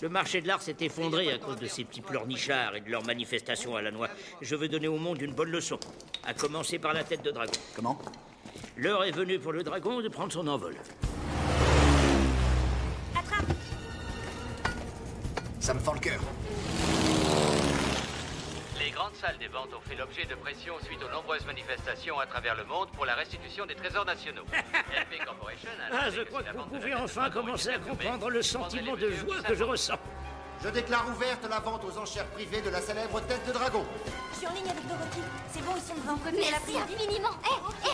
Le marché de l'art s'est effondré à cause de ces petits pleurnichards et de leurs manifestations à la noix. Je veux donner au monde une bonne leçon. À commencer par la tête de dragon. Comment? L'heure est venue pour le dragon de prendre son envol. Attrape! Ça me fend le cœur. Les grandes salles des ventes ont fait l'objet de pression suite aux nombreuses manifestations à travers le monde pour la restitution des trésors nationaux. MP Corporation a Ah, je crois que vous pouvez enfin commencer à comprendre le sentiment de joie que je ressens. Je déclare ouverte la vente aux enchères privées de la célèbre tête de dragon. Je suis en ligne avec Dorothy. C'est bon, ils sont devant. Merci infiniment.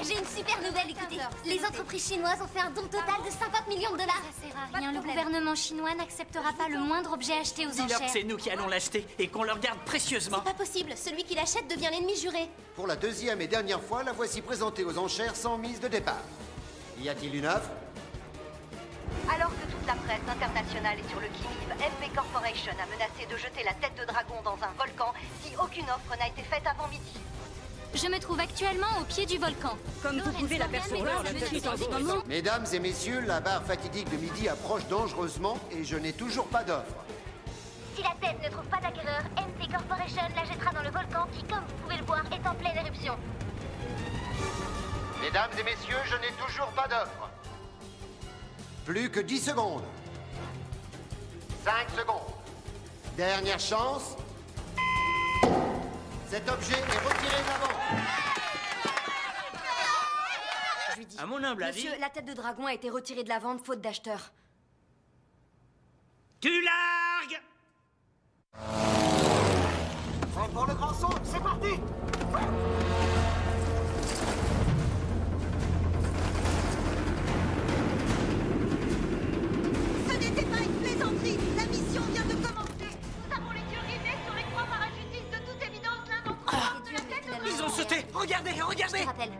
J'ai une super nouvelle, écoutez. Les entreprises chinoises ont fait un don total de 50 millions de dollars. Ça sert à rien, le gouvernement chinois n'acceptera pas le moindre objet acheté aux Dis-leur que enchères. c'est nous qui allons l'acheter et qu'on le regarde précieusement. C'est pas possible. Celui qui l'achète devient l'ennemi juré. Pour la deuxième et dernière fois, la voici présentée aux enchères sans mise de départ. Y a-t-il une offre? Alors que toute la presse internationale est sur le qui-vive, MP Corporation a menacé de jeter la tête de dragon dans un volcan si aucune offre n'a été faite avant midi. Je me trouve actuellement au pied du volcan. Comme vous pouvez l'apercevoir, la tête en ce moment. Mesdames et messieurs, la barre fatidique de midi approche dangereusement et je n'ai toujours pas d'offre. Si la tête ne trouve pas d'acquéreur, MP Corporation la jettera dans le volcan qui, comme vous pouvez le voir, est en pleine éruption. Mesdames et messieurs, je n'ai toujours pas d'offre. Plus que 10 secondes. 5 secondes. Dernière chance. Cet objet est retiré de la vente. Je lui dis. À mon humble avis... Monsieur, la tête de dragon a été retirée de la vente faute d'acheteur. Tu largues! Prêt pour le grand saut, c'est parti! Ce n'était pas une plaisanterie. La mission vient de commencer. Nous avons les yeux rivés sur les trois parachutistes. De toute évidence, l'un d'entre eux porte la tête de dragon. Ils ont sauté! Regardez, regardez! Je te rappelle.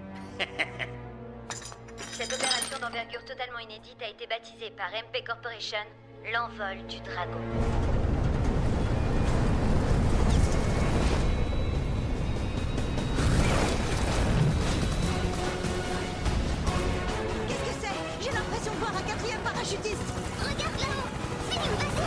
Cette opération d'envergure totalement inédite a été baptisée par MP Corporation l'envol du dragon. Qu'est-ce que c'est? J'ai l'impression de voir un quatrième parachutiste. Regarde là-haut. C'est nous, vas-y.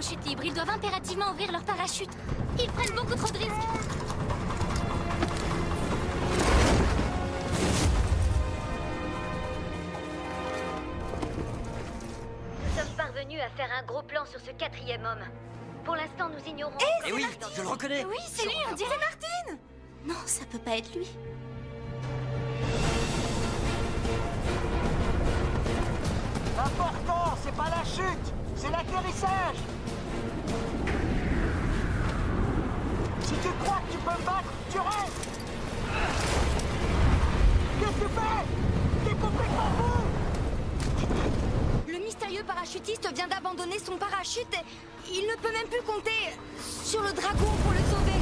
chute libre. Ils doivent impérativement ouvrir leur parachute. Ils prennent beaucoup trop de risques. Nous sommes parvenus à faire un gros plan sur ce 4e homme. Pour l'instant, nous ignorons... Eh oui, je le reconnais. Oui, c'est lui, on dirait Martine. Non, ça peut pas être lui. L'important, c'est pas la chute, c'est l'atterrissage. Si tu crois que tu peux me battre, tu restes. Qu'est-ce que tu fais? T'es complètement fou. Le mystérieux parachutiste vient d'abandonner son parachute. Il ne peut même plus compter sur le dragon pour le sauver.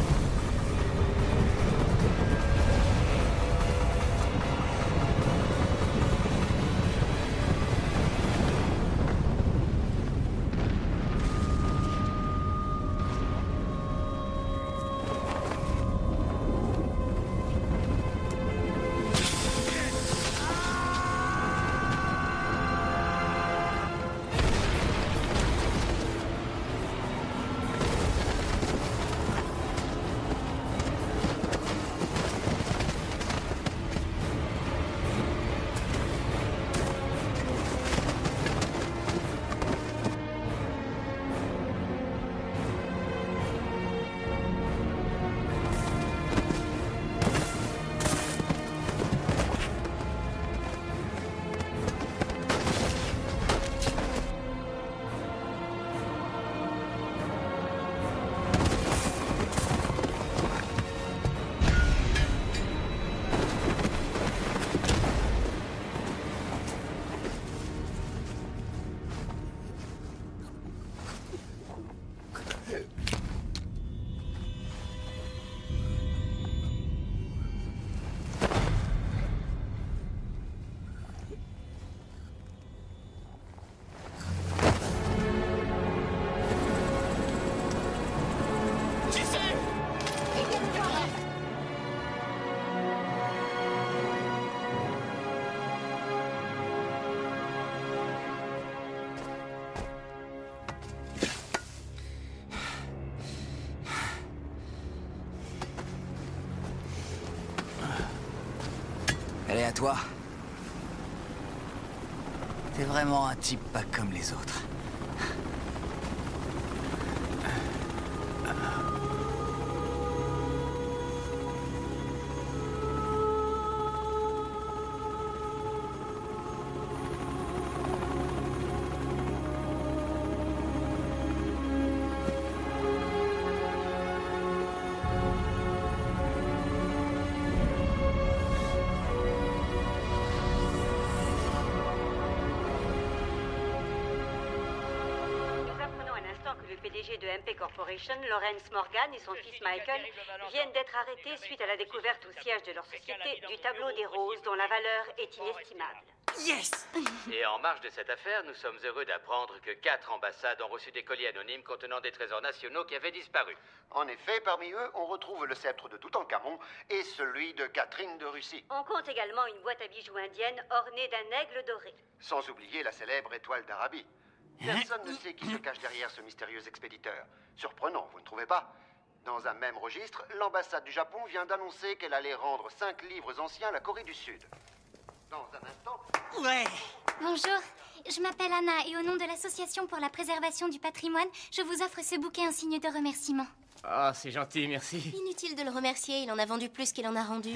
Allez, à toi. T'es vraiment un type pas comme les autres. De MP Corporation, Lawrence Morgan et son fils Michael viennent d'être arrêtés suite à la découverte au siège de leur société du tableau des roses dont la valeur est inestimable. Yes! Et en marge de cette affaire, nous sommes heureux d'apprendre que 4 ambassades ont reçu des colis anonymes contenant des trésors nationaux qui avaient disparu. En effet, parmi eux, on retrouve le sceptre de Toutankhamon et celui de Catherine de Russie. On compte également une boîte à bijoux indienne ornée d'un aigle doré. Sans oublier la célèbre étoile d'Arabie. Personne ne sait qui se cache derrière ce mystérieux expéditeur. Surprenant, vous ne trouvez pas? Dans un même registre, l'ambassade du Japon vient d'annoncer qu'elle allait rendre 5 livres anciens à la Corée du Sud. Dans un instant... Ouais! Bonjour, je m'appelle Anna et au nom de l'Association pour la préservation du patrimoine, je vous offre ce bouquet en signe de remerciement. Ah, c'est gentil, merci. Inutile de le remercier, il en a vendu plus qu'il en a rendu.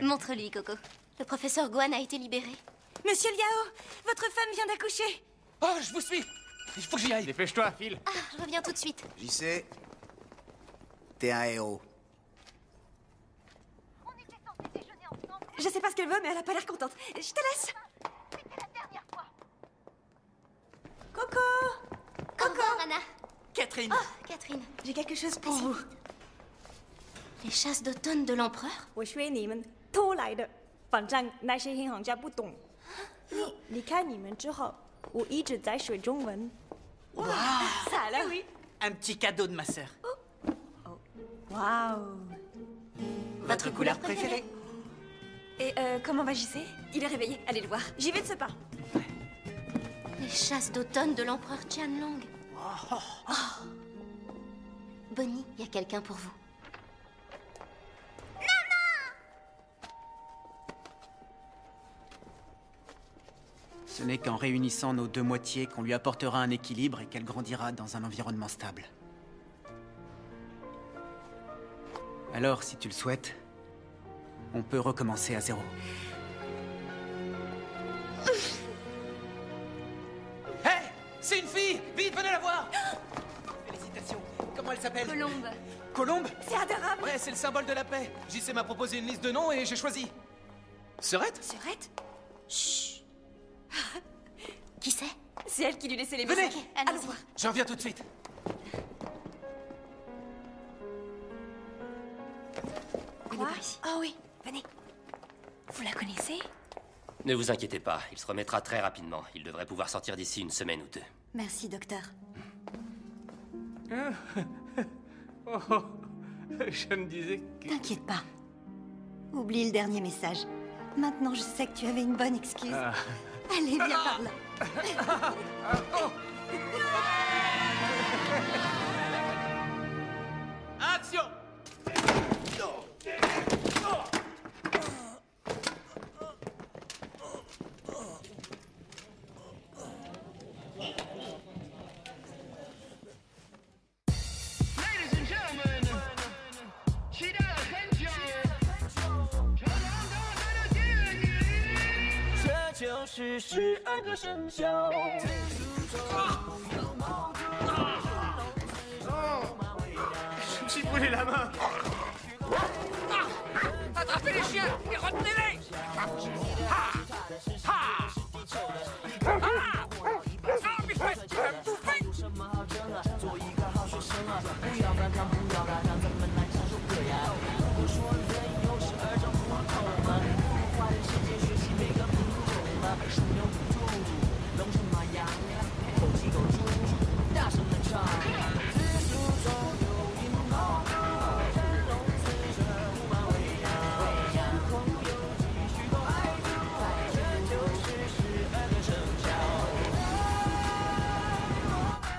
Montre-lui, Coco. Le professeur Guan a été libéré. Monsieur Liao, votre femme vient d'accoucher. Oh, je vous suis. Il faut que j'y aille. Dépêche-toi, Phil. Ah, je reviens tout de suite. J'y sais. T'es un héros. Je sais pas ce qu'elle veut, mais elle a pas l'air contente. Je te laisse. C'était la dernière fois. Coco. Au revoir, Anna. Catherine. Oh, Catherine. J'ai quelque chose pour vous. Les chasses d'automne de l'empereur? 我学你们偷来的，反正那些银行家不懂。离开你们之后，我一直在学中文。Wow. Ça alors oui. Un petit cadeau de ma sœur. Waouh. Votre couleur préférée? Et comment va JC? Il est réveillé, allez le voir. J'y vais de ce pas. Les chasses d'automne de l'empereur Qianlong. Bonnie, il y a quelqu'un pour vous. Ce n'est qu'en réunissant nos deux moitiés qu'on lui apportera un équilibre et qu'elle grandira dans un environnement stable. Alors, si tu le souhaites, on peut recommencer à zéro. Hé! C'est une fille! Vite, venez la voir! Félicitations. Comment elle s'appelle? Colombe. Colombe? C'est adorable. Ouais, c'est le symbole de la paix. JC m'a proposé une liste de noms et j'ai choisi. Serette? Serette? Chut. Qui c'est? C'est elle qui lui laissait les Venez. biscuits. Allons voir. Je reviens tout de suite. Quoi? Oh oui, venez. Vous la connaissez? Ne vous inquiétez pas, il se remettra très rapidement. Il devrait pouvoir sortir d'ici une semaine ou deux. Merci, docteur. Oh, je me disais que... T'inquiète pas. Oublie le dernier message. Maintenant, je sais que tu avais une bonne excuse. Allez, viens par là. Action!是12个生肖。Je me suis brûlé la main. Attrapez les chiens et retenez-les. Mais faites, tu vas me bouffer.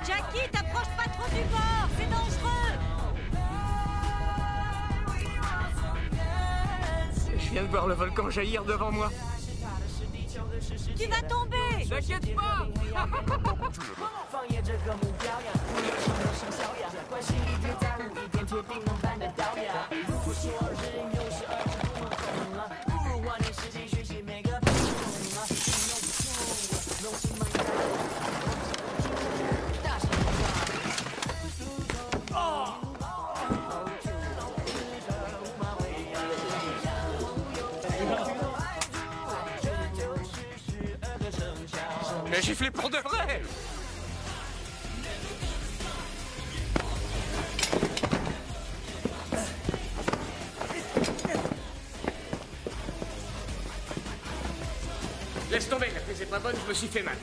Jackie, t'approches pas trop du bord, c'est dangereux. Je viens de voir le volcan jaillir devant moi. Tu vas tomber. T'inquiète pas. Mais j'ai giflé pour de vrai. Laisse tomber, la prise est pas bonne, je me suis fait mal.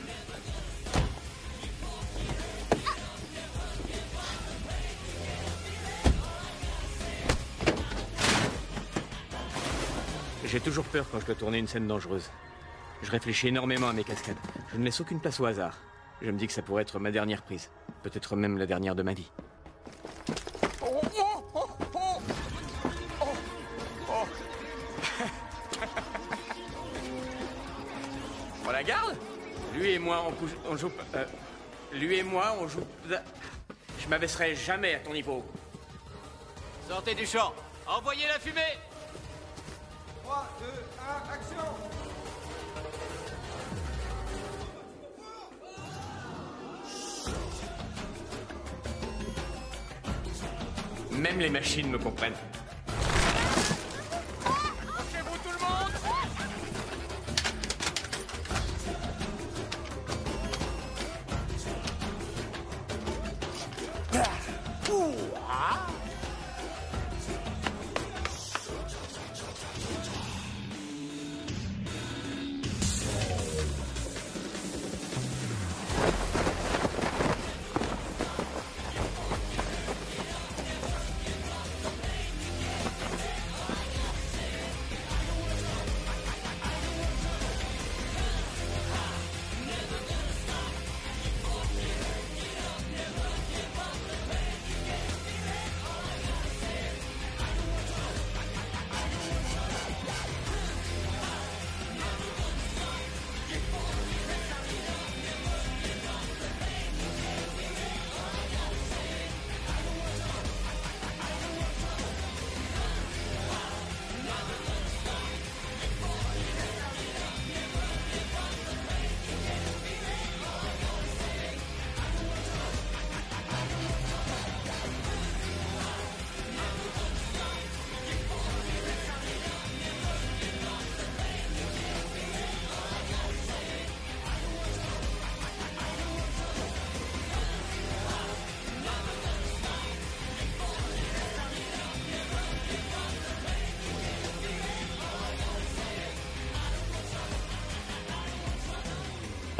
J'ai toujours peur quand je dois tourner une scène dangereuse. Je réfléchis énormément à mes cascades. Je ne laisse aucune place au hasard. Je me dis que ça pourrait être ma dernière prise. Peut-être même la dernière de ma vie. On la garde? Lui et moi, on joue... lui et moi, on joue... Je m'abaisserai jamais à ton niveau. Sortez du champ. Envoyez la fumée. 3, 2, 1, action! Même les machines me comprennent. Approchez-vous tout le monde!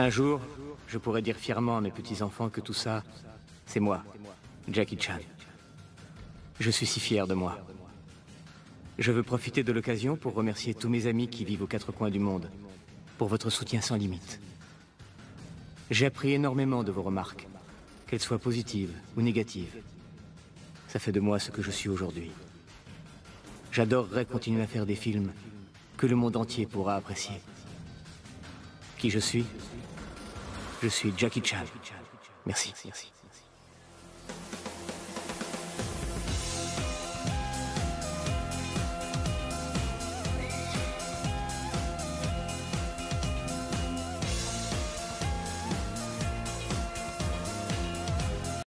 Un jour, je pourrais dire fièrement à mes petits-enfants que tout ça, c'est moi, Jackie Chan. Je suis si fier de moi. Je veux profiter de l'occasion pour remercier tous mes amis qui vivent aux quatre coins du monde, pour votre soutien sans limite. J'ai appris énormément de vos remarques, qu'elles soient positives ou négatives. Ça fait de moi ce que je suis aujourd'hui. J'adorerais continuer à faire des films que le monde entier pourra apprécier. Qui je suis? Je suis Jackie Chan. Merci.